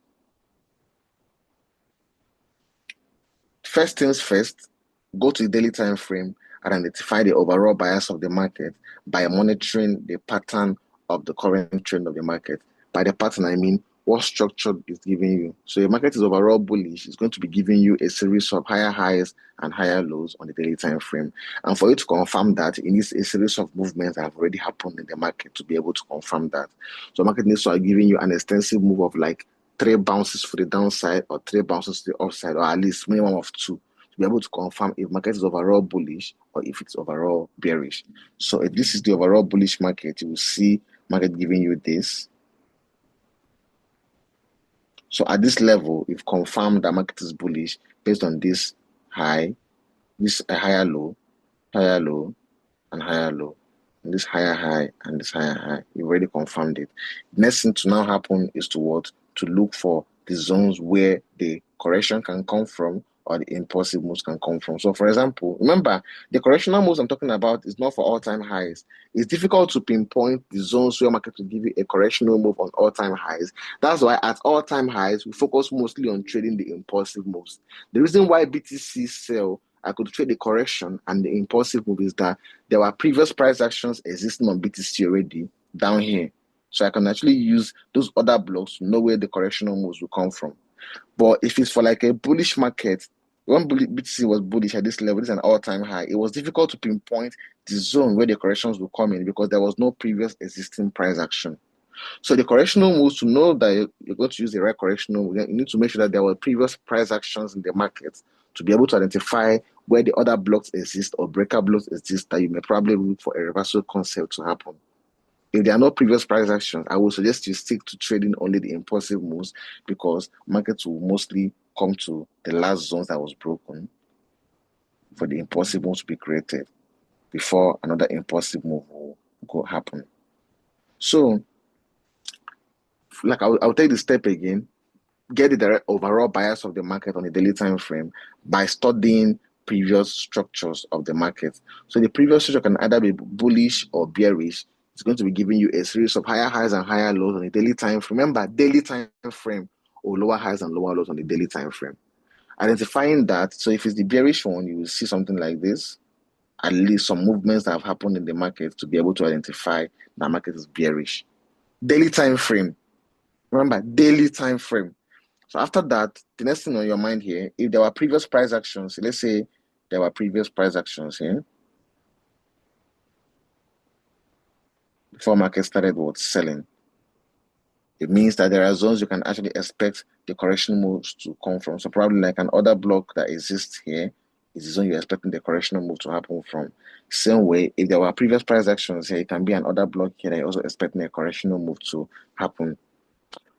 First things first, go to the daily time frame and identify the overall bias of the market by monitoring the pattern of the current trend of the market. By the pattern, I mean what structure is giving you. So the market is overall bullish. It's going to be giving you a series of higher highs and higher lows on the daily time frame. And for you to confirm that, it needs a series of movements that have already happened in the market to be able to confirm that. So market needs to start giving you an extensive move of like 3 bounces for the downside or 3 bounces to the upside, or at least minimum of 2, to be able to confirm if market is overall bullish or if it's overall bearish. So if this is the overall bullish market, you will see market giving you this. So at this level, you've confirmed that market is bullish based on this high, this higher low, and higher low, and this higher high, and this higher high. You've already confirmed it. Next thing to now happen is to what? To look for the zones where the correction can come from or the impulsive moves can come from. So for example, remember, the correctional moves I'm talking about is not for all-time highs. It's difficult to pinpoint the zones where market will give you a correctional move on all-time highs. That's why at all-time highs, we focus mostly on trading the impulsive moves. The reason why BTC sell, I could trade the correction and the impulsive move is that there were previous price actions existing on BTC already down here. So I can actually use those other blocks to know where the correctional moves will come from. But if it's for like a bullish market, when BTC was bullish at this level, this is an all-time high, it was difficult to pinpoint the zone where the corrections will come in because there was no previous existing price action. So the correctional moves, to know that you're going to use the right correctional, you need to make sure that there were previous price actions in the market to be able to identify where the other blocks exist or breaker blocks exist that you may probably look for a reversal concept to happen. If there are no previous price actions, I would suggest you stick to trading only the impulsive moves because markets will mostly come to the last zones that was broken for the impulsive moves to be created before another impulsive move will go happen. So, like I'll take the step again. Get the direct overall bias of the market on the daily time frame by studying previous structures of the market. So the previous structure can either be bullish or bearish. It's going to be giving you a series of higher highs and higher lows on the daily time frame. Remember, daily time frame, or lower highs and lower lows on the daily time frame. Identifying that, so if it's the bearish one, you will see something like this. At least some movements that have happened in the market to be able to identify that market is bearish. Daily time frame. Remember, daily time frame. So after that, the next thing on your mind here, if there were previous price actions, let's say there were previous price actions here before market started selling, it means that there are zones you can actually expect the correction moves to come from. So probably like an order block that exists here is the zone you're expecting the correctional move to happen from. Same way, if there were previous price actions here, it can be an order block here that you're also expecting a correctional move to happen.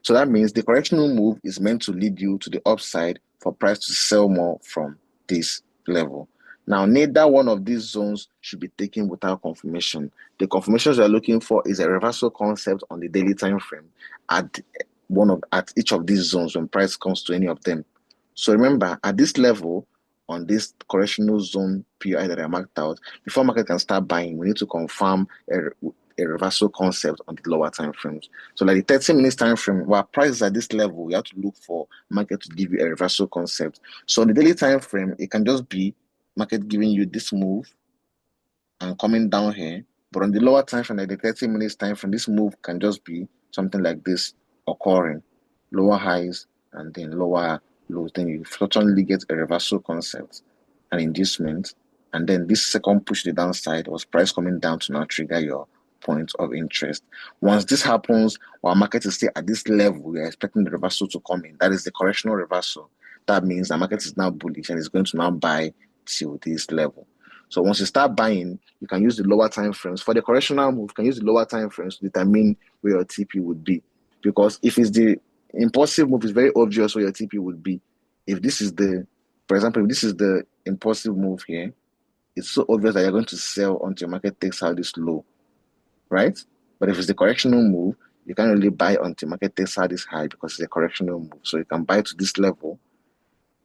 So that means the correctional move is meant to lead you to the upside for price to sell more from this level. Now, neither one of these zones should be taken without confirmation. The confirmations you're looking for is a reversal concept on the daily time frame at each of these zones when price comes to any of them. So remember, at this level, on this correctional zone PI that I marked out, before market can start buying, we need to confirm a reversal concept on the lower time frames. So like the 30 minutes time frame, where price is at this level, you have to look for market to give you a reversal concept. So on the daily time frame, it can just be market giving you this move and coming down here. But on the lower time frame, like the 30 minutes time frame, this move can just be something like this occurring. Lower highs and then lower lows. Then you certainly get a reversal concept, an inducement. And then this second push to the downside was price coming down to now trigger your point of interest. Once this happens, our market is still at this level, we are expecting the reversal to come in. That is the correctional reversal. That means the market is now bullish and is going to now buy till this level. So once you start buying, you can use the lower time frames. For the correctional move, you can use the lower time frames to determine where your TP would be. Because if it's the impulsive move, it's very obvious where your TP would be. If this is the, for example, if this is the impulsive move here, it's so obvious that you're going to sell until your market takes out this low, right? But if it's the correctional move, you can't really buy until market takes out this high because it's a correctional move. So you can buy to this level,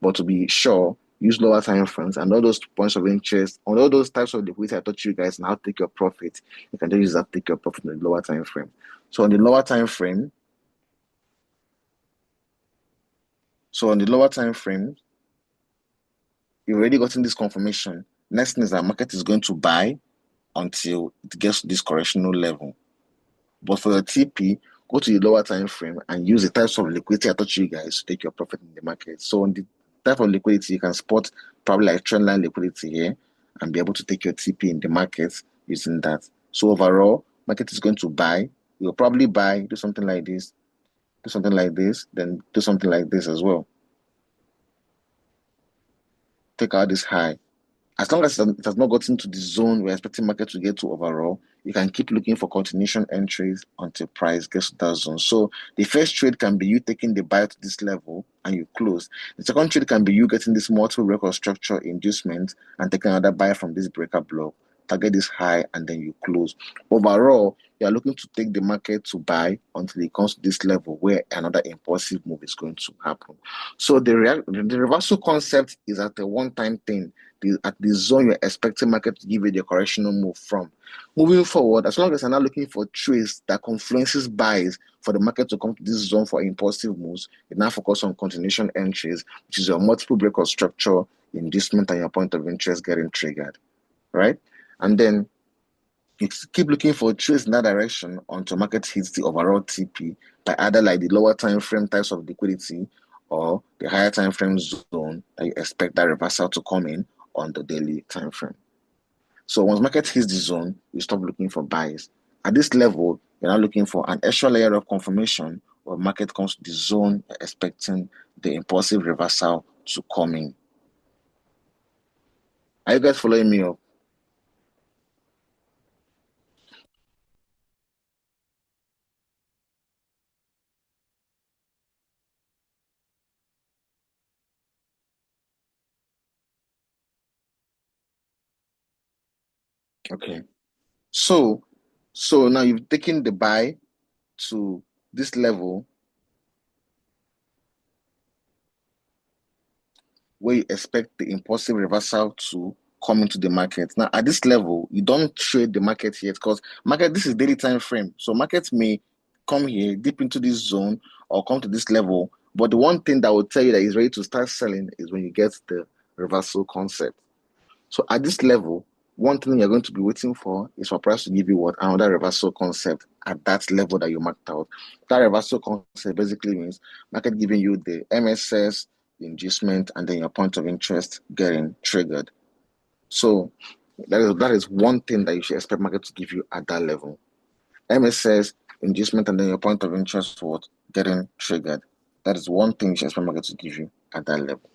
but to be sure, use lower time frames and all those points of interest, on all those types of liquidity I taught you guys and how to take your profit. You can just use that to take your profit on the lower time frame. So on the lower time frame, you've already gotten this confirmation. Next thing is that market is going to buy until it gets to this correctional level. But for your TP, go to the lower time frame and use the types of liquidity I taught you guys to take your profit in the market. So on the type of liquidity, you can spot probably like trendline liquidity here and be able to take your TP in the market using that. So overall, market is going to buy. You'll probably buy, do something like this, do something like this, then do something like this as well. Take out this high. As long as it has not gotten to the zone we're expecting market to get to overall, you can keep looking for continuation entries until price gets to that zone. So the first trade can be you taking the buy to this level and you close. The second trade can be you getting this multiple record structure inducement and taking another buy from this breaker block, target this high, and then you close. Overall, you are looking to take the market to buy until it comes to this level where another impulsive move is going to happen. So the reversal concept is at a one-time thing. At the zone you're expecting market to give you the correctional move from. Moving forward, as long as you're not looking for trades that confluences buys for the market to come to this zone for impulsive moves, you now focus on continuation entries, which is your multiple breakout structure, inducement, and your point of interest getting triggered, right? And then you keep looking for trades in that direction until market hits the overall TP by either like the lower time frame types of liquidity or the higher time frame zone that you expect that reversal to come in on the daily time frame. So once market hits the zone, you stop looking for buys. At this level, you're now looking for an extra layer of confirmation where market comes to the zone, you're expecting the impulsive reversal to come in. Are you guys following me up? Okay. So now you've taken the buy to this level where you expect the impulsive reversal to come into the market. Now, at this level, you don't trade the market yet because market, this is daily time frame. So markets may come here, deep into this zone or come to this level. But the one thing that will tell you that it's ready to start selling is when you get the reversal concept. So at this level, one thing you're going to be waiting for is for price to give you what? Another reversal concept at that level that you marked out. That reversal concept basically means market giving you the MSS, the inducement, and then your point of interest getting triggered. So that is one thing that you should expect market to give you at that level. MSS, inducement, and then your point of interest for getting triggered. That is one thing you should expect market to give you at that level.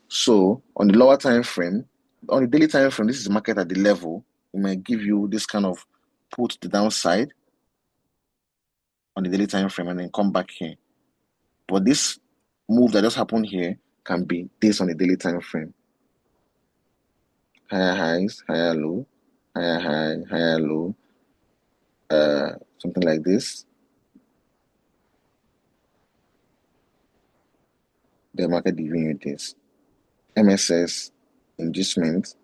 So on the lower time frame, on the daily time frame, this is market at the level. It might give you this kind of pull to the downside on the daily time frame and then come back here. But this move that just happened here can be this on the daily time frame. Higher highs, higher low, higher high, higher low, something like this. The market giving you this. MSS, inducement,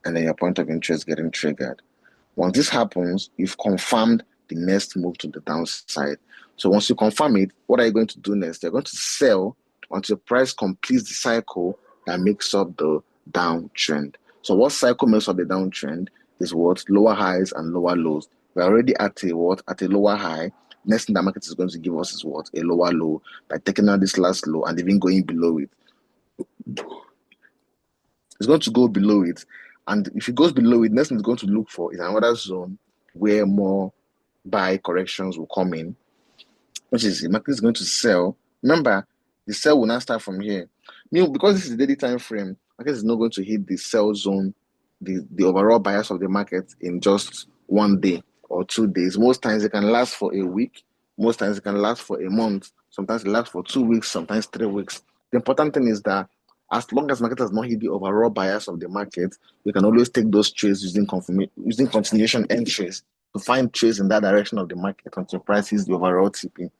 and then your point of interest getting triggered. Once this happens, you've confirmed the next move to the downside. So once you confirm it, what are you going to do next? You're going to sell until the price completes the cycle that makes up the downtrend. So what cycle makes up the downtrend is what? Lower highs and lower lows. We're already at a what? At a lower high. Next thing the market is going to give us is what? A lower low by taking out this last low and even going below it. It's going to go below it. And if it goes below it, next thing it's going to look for is another zone where more buy corrections will come in, which is the market is going to sell. Remember, the sell will not start from here. Because this is the daily time frame, market is not going to hit the sell zone, the overall bias of the market in just one day or 2 days. Most times it can last for a week. Most times it can last for a month, sometimes it lasts for 2 weeks, sometimes 3 weeks. The important thing is that as long as market has not hit the overall bias of the market, you can always take those trades using continuation entries to find trades in that direction of the market until price hits the overall TP.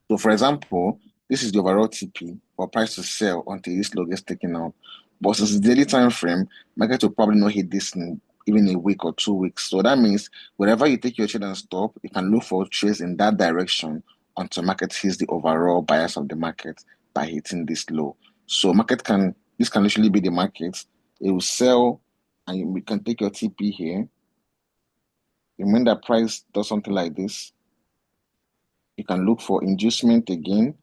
So, for example, this is the overall TP for price to sell until this low gets taken out. But since it's daily time frame, market will probably not hit this in even a week or 2 weeks. So that means wherever you take your trade and stop, you can look for trades in that direction until market hits the overall bias of the market by hitting this low. So this can literally be the market. It will sell, and we can take your TP here. And when that price does something like this, you can look for inducement again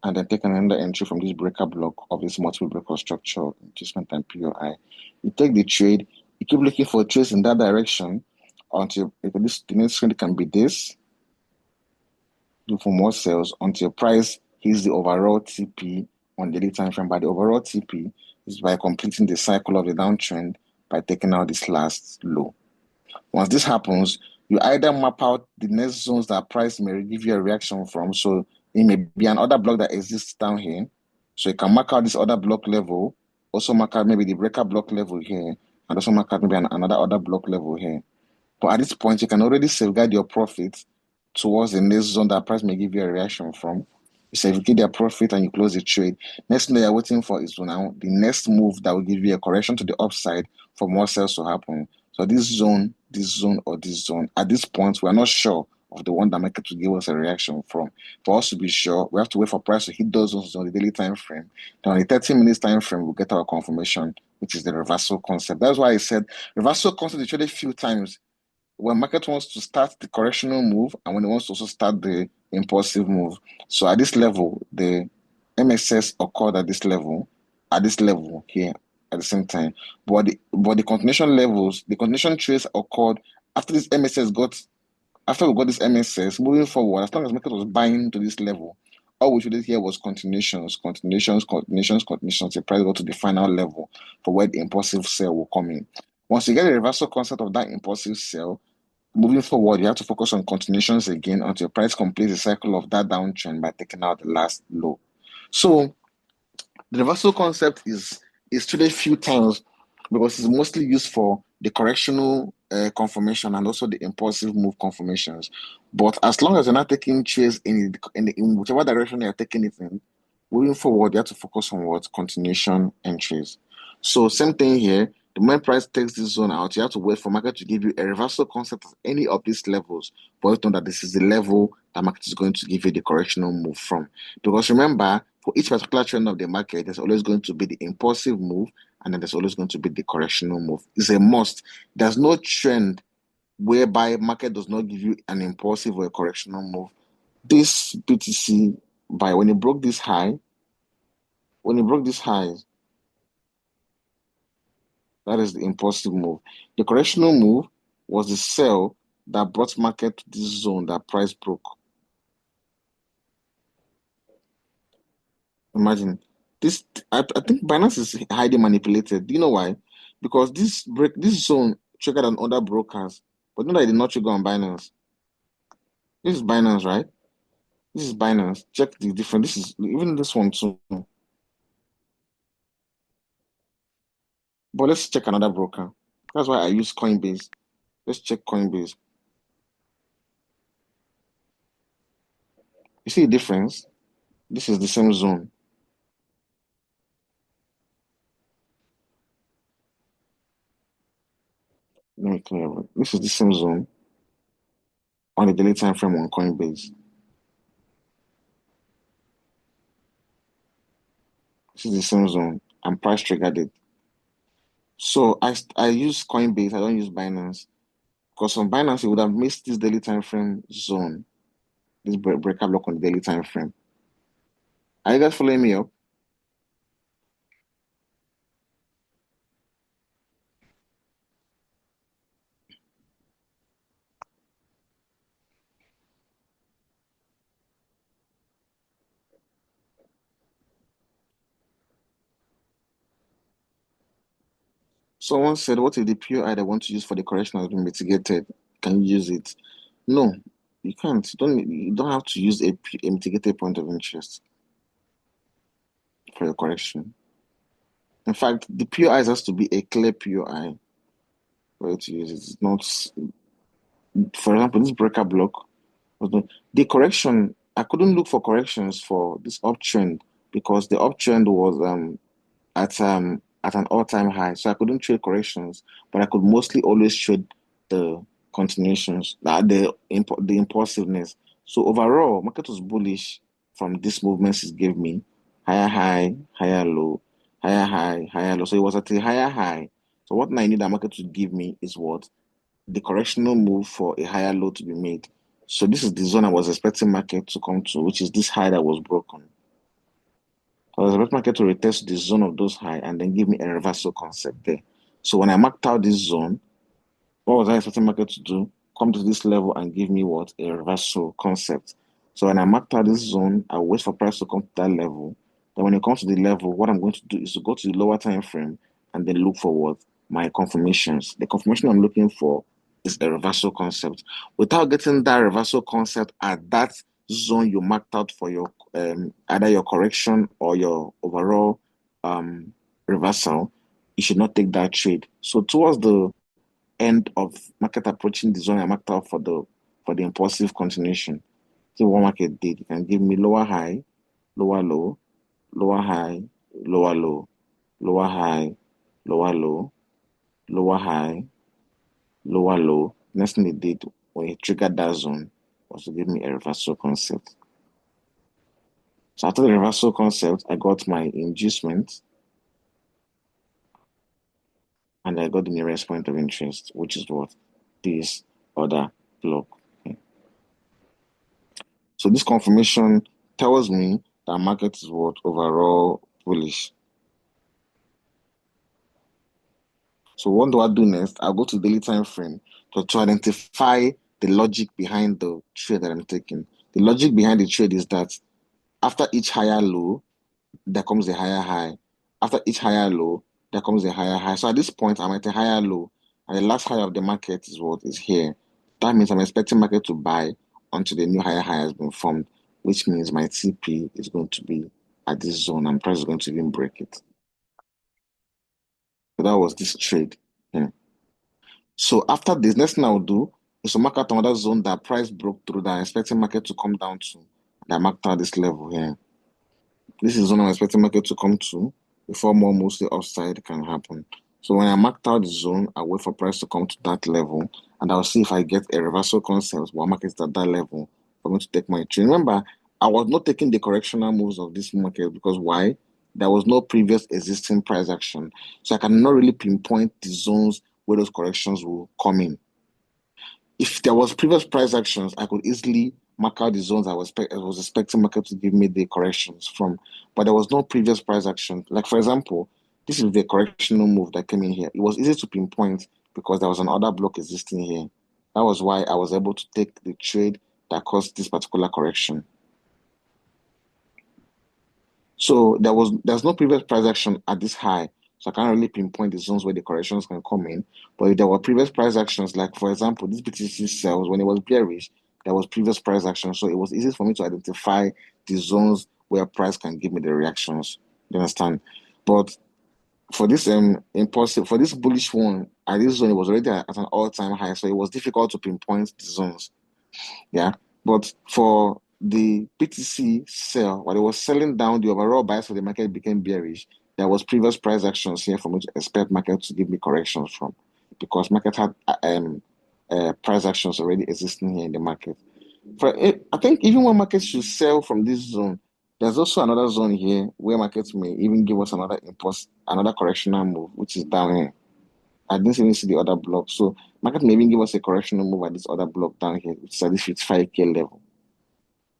and then take another entry from this breaker block of this multiple breaker structure, inducement and POI. You take the trade, you keep looking for trades in that direction until the next trade can be this, look for more sales until price hits the overall TP on the daily time frame. By the overall TP is by completing the cycle of the downtrend by taking out this last low. Once this happens, you either map out the next zones that price may give you a reaction from. So it may be another block that exists down here. So you can mark out this other block level, also mark out maybe the breaker block level here, and also mark out maybe another other block level here. But at this point, you can already safeguard your profit towards the next zone that price may give you a reaction from. You safeguard your profit and you close the trade. Next thing that you're waiting for is now the next move that will give you a correction to the upside for more sales to happen. So this zone, or this zone, at this point, we are not sure of the one that market will give us a reaction from. For us to be sure, we have to wait for price to hit those zones on the daily time frame. Then on the 30 minutes time frame, we'll get our confirmation, which is the reversal concept. That's why I said reversal concept is traded a few times when market wants to start the correctional move and when it wants to also start the impulsive move. So at this level, the MSS occurred at this level here at the same time. But the continuation levels, the continuation trace occurred after this MSS got after we got this MSS moving forward, as long as market was buying to this level, all we should do here was continuations. The price go to the final level for where the impulsive sell will come in. Once you get a reversal concept of that impulsive sell, moving forward, you have to focus on continuations again until price completes the cycle of that downtrend by taking out the last low. So the reversal concept is traded few times because it's mostly used for the correctional confirmation and also the impulsive move confirmations. But as long as you're not taking trades in whichever direction you're taking it in, moving forward, you have to focus on what continuation entries. So same thing here. The moment price takes this zone out, you have to wait for market to give you a reversal concept of any of these levels, but you know that this is the level that market is going to give you the correctional move from. Because remember, for each particular trend of the market, there's always going to be the impulsive move, and then there's always going to be the correctional move. It's a must. There's no trend whereby market does not give you an impulsive or a correctional move. This BTC, by when it broke this high, that is the impulsive move. The correctional move was the sell that brought market to this zone that price broke. Imagine this. I think Binance is highly manipulated. Do you know why? Because this zone triggered on other brokers, but no, that it did not trigger on Binance. This is Binance, right? This is Binance. Check the difference. This is even this one too. But let's check another broker. That's why I use Coinbase. Let's check Coinbase. You see the difference? This is the same zone. Let me clear it. This is the same zone on the daily time frame on Coinbase. This is the same zone and price triggered it. So I use Coinbase. I don't use Binance because on Binance you would have missed this daily time frame zone, this breaker block on the daily time frame. Are you guys following me up? Someone said, "What if the POI I want to use for the correction has been mitigated? Can you use it?" No, You can't. You don't have to use a mitigated point of interest for your correction. In fact, the POI has to be a clear POI for you to use it. It's not, for example, this breaker block. The correction, I couldn't look for corrections for this uptrend because the uptrend was at an all-time high. So I couldn't trade corrections, but I could mostly always trade the continuations, the impulsiveness. So overall, market was bullish from these movements it gave me. Higher high, higher low, higher high, higher low. So it was at a higher high. So what I need the market to give me is what? The correctional move for a higher low to be made. So this is the zone I was expecting market to come to, which is this high that was broken. So I was expecting market to retest the zone of those high and then give me a reversal concept there. So when I marked out this zone, what was I expecting market to do? Come to this level and give me what? A reversal concept. So when I marked out this zone, I wait for price to come to that level. Then when it comes to the level, what I'm going to do is to go to the lower time frame and then look for what? My confirmations. The confirmation I'm looking for is a reversal concept. Without getting that reversal concept at that zone you marked out for your either your correction or your overall reversal, you should not take that trade. So towards the end of market approaching the zone I marked out for the impulsive continuation. See what market did. You can give me lower high, lower low, lower high, lower low, lower high, lower low, lower high, lower low. Next thing it did when it triggered that zone was to give me a reversal concept. So after the reversal concept, I got my inducement and I got the nearest point of interest, which is what? This other block. Okay. So this confirmation tells me that market is what? Overall bullish. So what do I do next? I'll go to daily time frame to identify the logic behind the trade that I'm taking. The logic behind the trade is that after each higher low, there comes a higher high. After each higher low, there comes a higher high. So at this point, I'm at a higher low, and the last high of the market is what is here. That means I'm expecting market to buy until the new higher high has been formed, which means my TP is going to be at this zone and price is going to even break it. So that was this trade. Yeah. So after this, next thing I'll do is to mark out another zone that price broke through that I'm expecting market to come down to. And I marked out this level here. This is zone I'm expecting market to come to before more mostly upside can happen. So when I marked out the zone, I wait for price to come to that level and I'll see if I get a reversal concept while market is at that level for me to take my trade. Remember, I was not taking the correctional moves of this market because why? There was no previous existing price action. So I cannot really pinpoint the zones where those corrections will come in. If there was previous price actions, I could easily mark out the zones I was expecting market to give me the corrections from. But there was no previous price action. Like for example, this is the correctional move that came in here. It was easy to pinpoint because there was an order block existing here. That was why I was able to take the trade that caused this particular correction. So there's no previous price action at this high. So I can't really pinpoint the zones where the corrections can come in. But if there were previous price actions, like for example, this BTC sells when it was bearish, there was previous price action. So it was easy for me to identify the zones where price can give me the reactions. You understand? But for this impulsive, for this bullish one, at this zone, it was already at an all-time high. So it was difficult to pinpoint the zones. Yeah. But for the BTC sell, while it was selling down, the overall bias for the market became bearish. There was previous price actions here for me to expect market to give me corrections from because market had price actions already existing here in the market. I think even when markets should sell from this zone, there's also another zone here where markets may even give us another impulse, another correctional move, which is down here. I didn't even see the other block. So market may even give us a correctional move at this other block down here, which is at this 55K level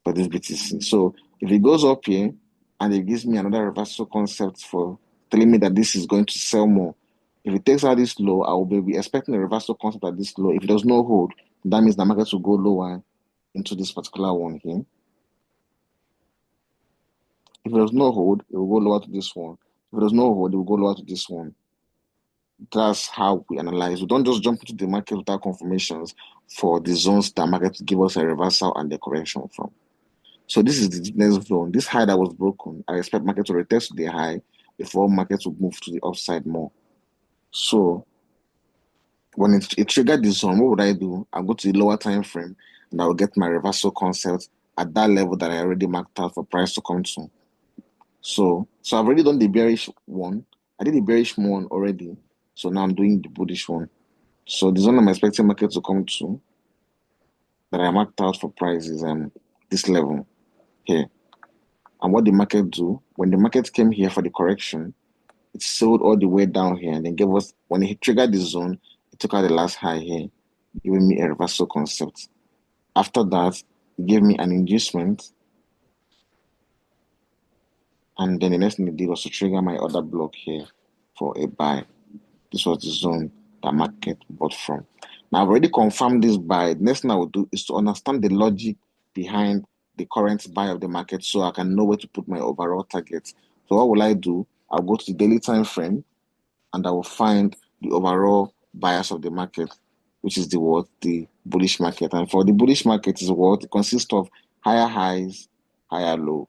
for this BTC. So if it goes up here and it gives me another reversal concept for telling me that this is going to sell more, if it takes out this low, I will be expecting a reversal concept at this low. If it does not hold, that means the market will go lower into this particular one here. If it does not hold, it will go lower to this one. If it does not hold, it will go lower to this one. That's how we analyze. We don't just jump into the market without confirmations. for the zones that market to give us a reversal and the correction from. So this is the next zone. This high that was broken, I expect market to retest to the high before market will move to the upside more. So when it triggered the zone, what would I do? I'll go to the lower time frame and I'll get my reversal concept at that level that I already marked out for price to come to. So I've already done the bearish one. I did the bearish one already. So now I'm doing the bullish one. So the zone I'm expecting market to come to that I marked out for price is this level here. And what the market do, when the market came here for the correction, it sold all the way down here and then gave us, when it triggered the zone, it took out the last high here, giving me a reversal concept. After that, it gave me an inducement. And then the next thing it did was to trigger my other block here for a buy. This was the zone that market bought from. Now I've already confirmed this buy. The next thing I will do is to understand the logic behind the current buy of the market so I can know where to put my overall target. So what will I do? I'll go to the daily time frame and I will find the overall bias of the market, which is the what? The bullish market. And for the bullish market is what? It consists of higher highs, higher low,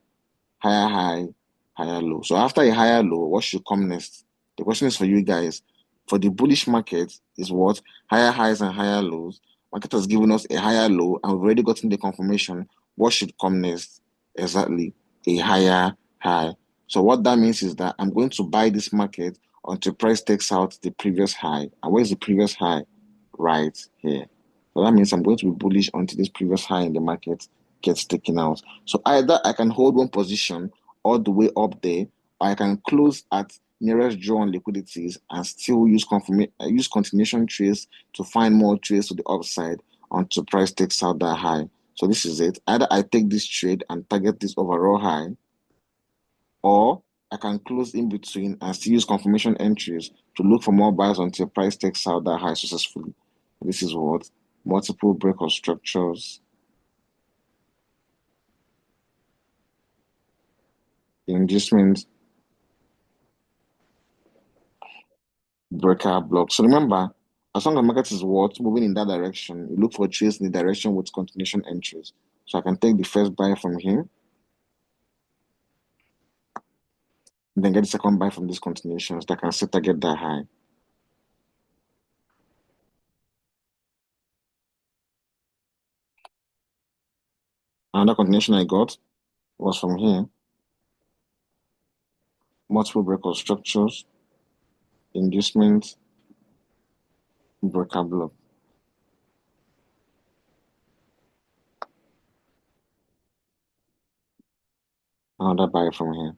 higher high, higher low. So after a higher low, what should come next? The question is for you guys. For the bullish market is what? Higher highs and higher lows. Market has given us a higher low and we've already gotten the confirmation. What should come next? Exactly. A higher high. So what that means is that I'm going to buy this market until price takes out the previous high. And where is the previous high? Right here. So that means I'm going to be bullish until this previous high in the market gets taken out. So either I can hold one position all the way up there, or I can close at nearest draw on liquidities and still use continuation trades to find more trades to the upside until price takes out that high. So this is it. Either I take this trade and target this overall high, or I can close in between and still use confirmation entries to look for more buys until price takes out that high successfully. This is what multiple breakout structures, inducement, breakout block. So remember, as long as the market is what moving in that direction, you look for trades in the direction with continuation entries. So I can take the first buy from here, and then get the second buy from these continuations that can still target that high. Another continuation I got was from here, multiple breakout structures, inducement, breakout block. Another buy from here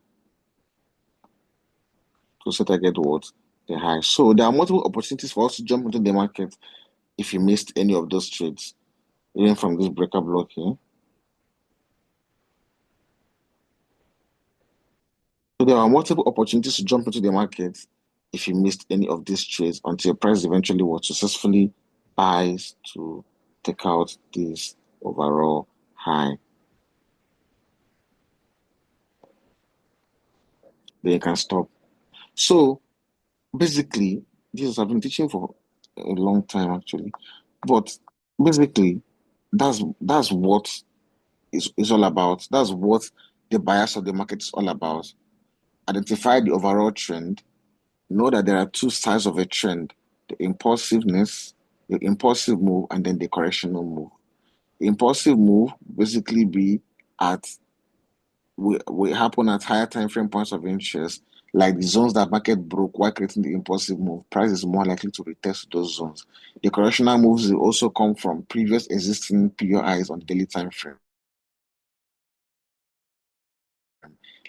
to set target what? The high. So there are multiple opportunities for us to jump into the market if you missed any of those trades, even from this breakout block here. So there are multiple opportunities to jump into the market if you missed any of these trades until price eventually was successfully buys to take out this overall high. Then you can stop. So basically, this is I've been teaching for a long time actually. But basically, that's what is all about. That's what the bias of the market is all about. Identify the overall trend. Know that there are two sides of a trend: the impulsiveness, the impulsive move, and then the correctional move. The impulsive move basically be at will happen at higher time frame points of interest, like the zones that market broke while creating the impulsive move. Price is more likely to retest those zones. The correctional moves will also come from previous existing POIs on the daily time frame,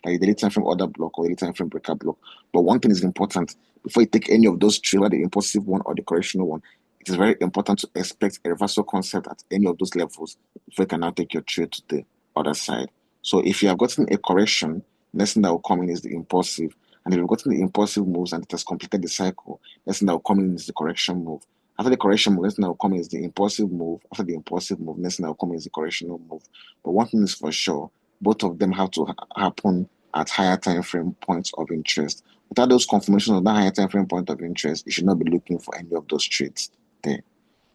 like the daily time frame order block or daily time frame breaker block. But one thing is important: before you take any of those trades, whether the impulsive one or the correctional one, it is very important to expect a reversal concept at any of those levels before you can now take your trade to the other side. So if you have gotten a correction, next thing that will come in is the impulsive. And if you've gotten the impulsive moves and it has completed the cycle, next thing that will come in is the correction move. After the correction move, next thing that will come in is the impulsive move. After the impulsive move, next thing that will come in is the correctional move. But one thing is for sure, both of them have to happen at higher time frame points of interest. Without those confirmations of that higher time frame point of interest, you should not be looking for any of those trades there.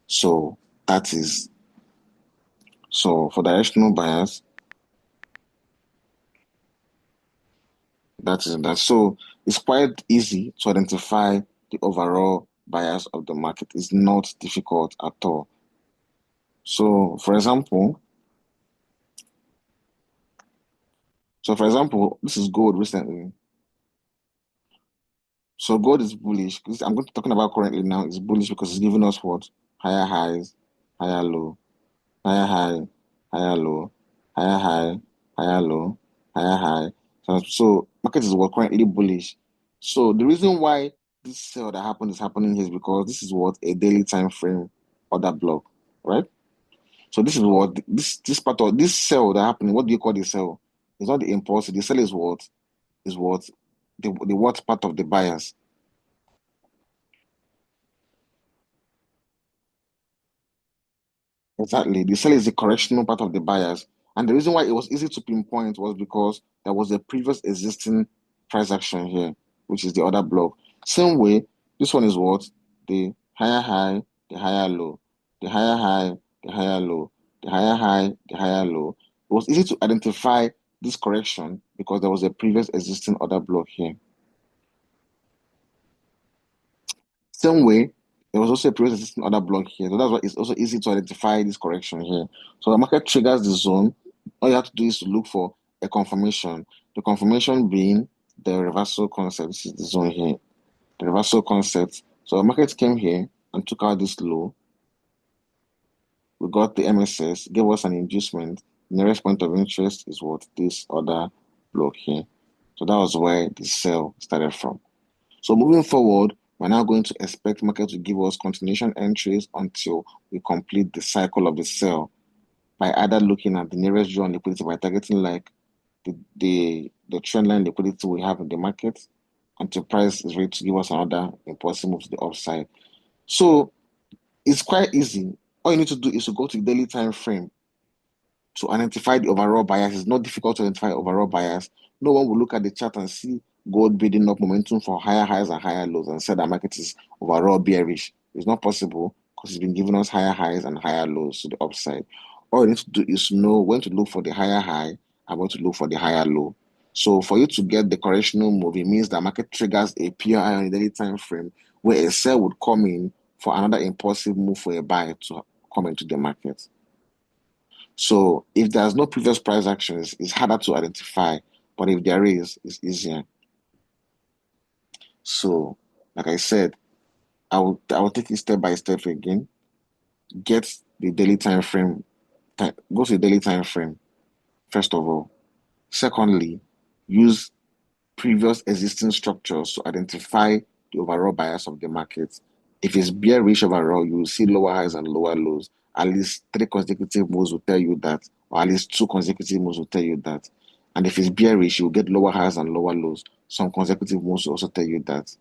So That is, so for directional bias, that is that. So it's quite easy to identify the overall bias of the market. It's not difficult at all. So for example, this is gold recently. So gold is bullish. This I'm going to talking about currently now is bullish because it's giving us what? Higher highs, higher low, higher high, higher low, higher high, higher low, higher high. So market is what currently bullish. So the reason why this sell that happened is happening here is because this is what a daily time frame order block, right? So this is what this part of this sell that happening. What do you call the sell? It's not the impulse. The sell is what the what part of the bias. Exactly. The sell is the correctional part of the bias. And the reason why it was easy to pinpoint was because there was a previous existing price action here, which is the other block. Same way, this one is what? The higher high, the higher low, the higher high, the higher low, the higher high, the higher low. It was easy to identify this correction because there was a previous existing other block here. Same way, there was also a previous existing order block here. So that's why it's also easy to identify this correction here. So the market triggers the zone. All you have to do is to look for a confirmation. The confirmation being the reversal concept. This is the zone here. The reversal concept. So the market came here and took out this low. We got the MSS, gave us an inducement. The nearest point of interest is what? This other block here. So that was where the sell started from. So moving forward, we're now going to expect market to give us continuation entries until we complete the cycle of the sell by either looking at the nearest drawn liquidity by targeting like the trend line liquidity we have in the market until price is ready to give us another impulsive move to the upside. So it's quite easy. All you need to do is to go to the daily time frame to identify the overall bias. It's not difficult to identify overall bias. No one will look at the chart and see gold building up momentum for higher highs and higher lows and say that market is overall bearish. It's not possible because it's been giving us higher highs and higher lows to the upside. All you need to do is know when to look for the higher high and when to look for the higher low. So for you to get the correctional move, it means that market triggers a PRI on the daily time frame where a sell would come in for another impulsive move for a buy to come into the market. So if there's no previous price actions, it's harder to identify. But if there is, it's easier. So, like I said, I will take it step by step again. Get the daily time frame. Go to the daily time frame, first of all. Secondly, use previous existing structures to identify the overall bias of the market. If it's bearish overall, you will see lower highs and lower lows. At least three consecutive moves will tell you that, or at least two consecutive moves will tell you that. And if it's bearish, you'll get lower highs and lower lows. Some consecutive moves will also tell you that.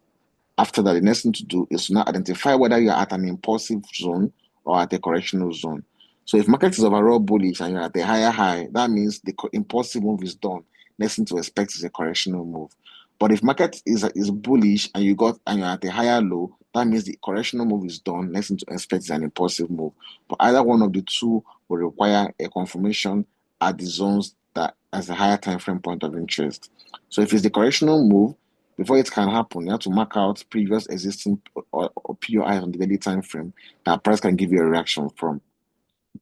After that, the next thing to do is to now identify whether you're at an impulsive zone or at a correctional zone. So if market is overall bullish and you're at a higher high, that means the impulsive move is done. Next thing to expect is a correctional move. But if market is bullish and you're at a higher low, that means the correctional move is done. Next thing to expect is an impulsive move. But either one of the two will require a confirmation at the zones that as a higher time frame point of interest. So if it's the correctional move, before it can happen, you have to mark out previous existing or POI on the daily time frame that price can give you a reaction from.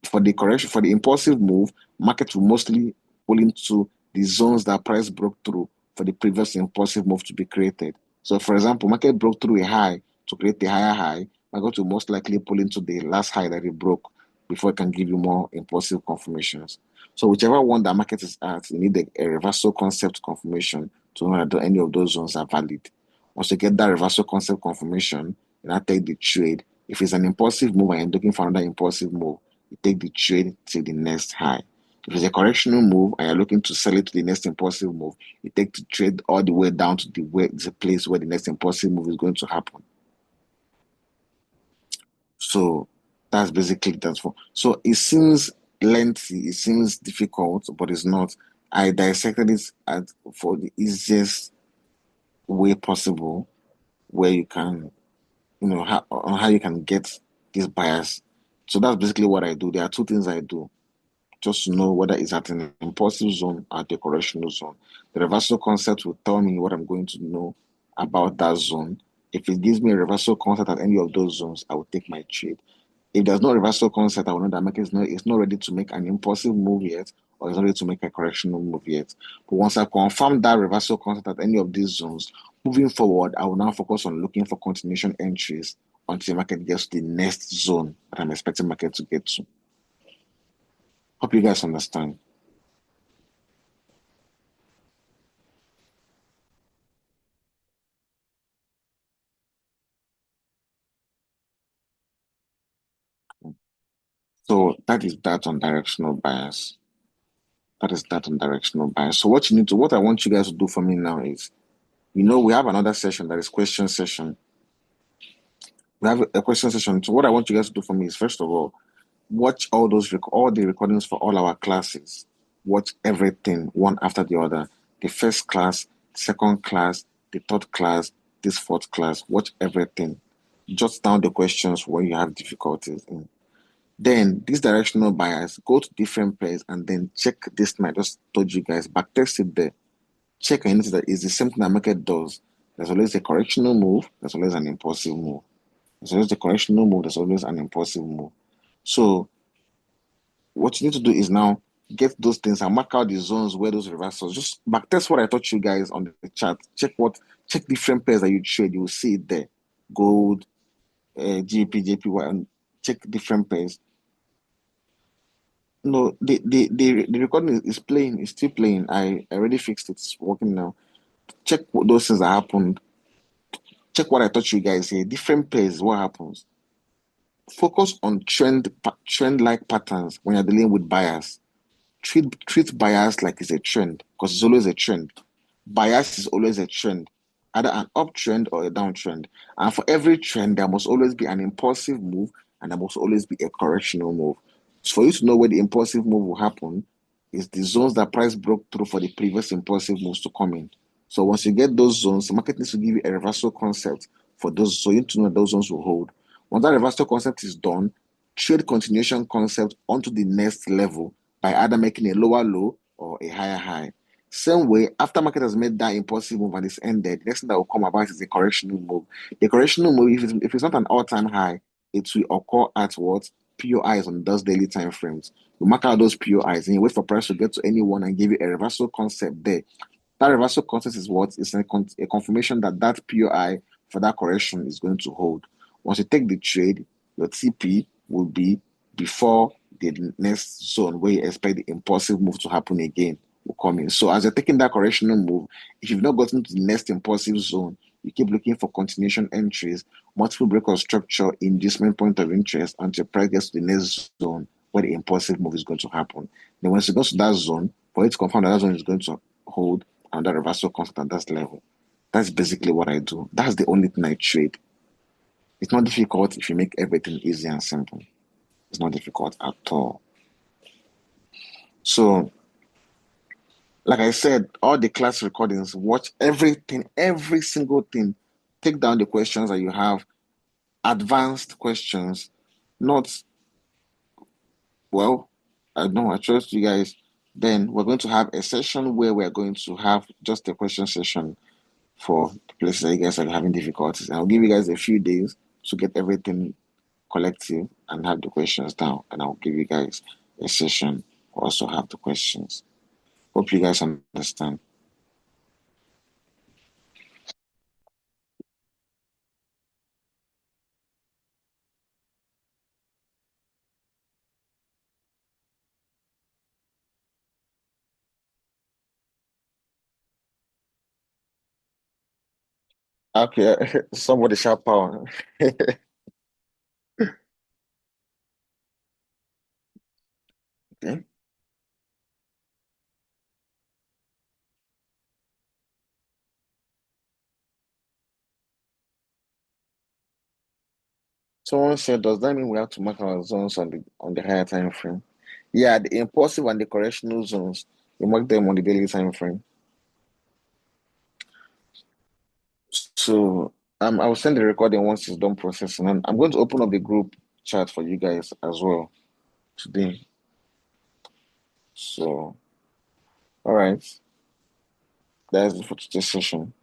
For the correction, for the impulsive move, market will mostly pull into the zones that price broke through for the previous impulsive move to be created. So, for example, market broke through a high to create a higher high. Market will most likely pull into the last high that it broke before it can give you more impulsive confirmations. So, whichever one that market is at, you need a reversal concept confirmation to know that any of those zones are valid. Once you get that reversal concept confirmation, you now take the trade. If it's an impulsive move and you're looking for another impulsive move, you take the trade to the next high. If it's a correctional move and you're looking to sell it to the next impulsive move, you take the trade all the way down to the place where the next impulsive move is going to happen. So that's basically that for. So it seems lengthy, it seems difficult, but it's not. I dissected it for the easiest way possible, where you can, on how you can get this bias So that's basically what I do. There are two things I do just to know whether it's at an impulsive zone or the correctional zone. The reversal concept will tell me what I'm going to know about that zone. If it gives me a reversal concept at any of those zones, I will take my trade. If there's no reversal concept, I will know that market is not ready to make an impulsive move yet, or it's not ready to make a correctional move yet. But once I confirm that reversal concept at any of these zones, moving forward, I will now focus on looking for continuation entries until the market gets to the next zone that I'm expecting market to get to. Hope you guys understand. So that is that on directional bias. That is that on directional bias. So what I want you guys to do for me now is, we have another session that is question session. We have a question session. So what I want you guys to do for me is, first of all, watch all the recordings for all our classes. Watch everything one after the other. The first class, second class, the third class, this fourth class. Watch everything. Jot down the questions where you have difficulties in. Then this directional bias, go to different pairs and then check this thing I just told you guys, backtest it there. Check and notice that it's the same thing that market does. There's always a correctional move, there's always an impulsive move. There's always the correctional move, there's always an impulsive move. So what you need to do is now get those things and mark out the zones where those reversals. Just backtest what I taught you guys on the chat. Check different pairs that you trade, you will see it there. Gold, GP, JPY, and check different pairs. No, the recording is playing, it's still playing. I already fixed it, it's working now. Check those things that happened. Check what I taught you guys here. Different pairs, what happens? Focus on trend like patterns when you're dealing with buyers. Treat bias like it's a trend because it's always a trend. Bias is always a trend, either an uptrend or a downtrend. And for every trend, there must always be an impulsive move and there must always be a correctional move. So for you to know where the impulsive move will happen, is the zones that price broke through for the previous impulsive moves to come in. So once you get those zones, the market needs to give you a reversal concept for those, so you need to know those zones will hold. Once that reversal concept is done, trade continuation concept onto the next level by either making a lower low or a higher high. Same way, after market has made that impulsive move and it's ended, the next thing that will come about is a correctional move. The correctional move, if it's not an all-time high, it will occur at what? POIs on those daily time frames. You mark out those POIs and you wait for price to get to any one and give you a reversal concept there. That reversal concept is what? It's a confirmation that that POI for that correction is going to hold. Once you take the trade, your TP will be before the next zone where you expect the impulsive move to happen again will come in. So as you're taking that correctional move, if you've not gotten to the next impulsive zone, you keep looking for continuation entries, multiple break of structure, inducement point of interest until price gets to the next zone where the impulsive move is going to happen. Then once it goes to that zone, for it to confirm that zone is going to hold and that reversal constant at that level. That's basically what I do. That's the only thing I trade. It's not difficult if you make everything easy and simple. It's not difficult at all. So, like I said, all the class recordings, watch everything, every single thing. Take down the questions that you have, advanced questions, not, well, I know I trust you guys. Then we're going to have a session where we're going to have just a question session for the places that you guys are having difficulties. And I'll give you guys a few days to get everything collective and have the questions down. And I'll give you guys a session also have the questions. Hope you guys understand. Okay, somebody shout power. Okay. Someone said, does that mean we have to mark our zones on the higher time frame? Yeah, the impulsive and the correctional zones, you mark them on the daily time frame. So I will send the recording once it's done processing. And I'm going to open up the group chat for you guys as well today. So, all right, that's it for today's session.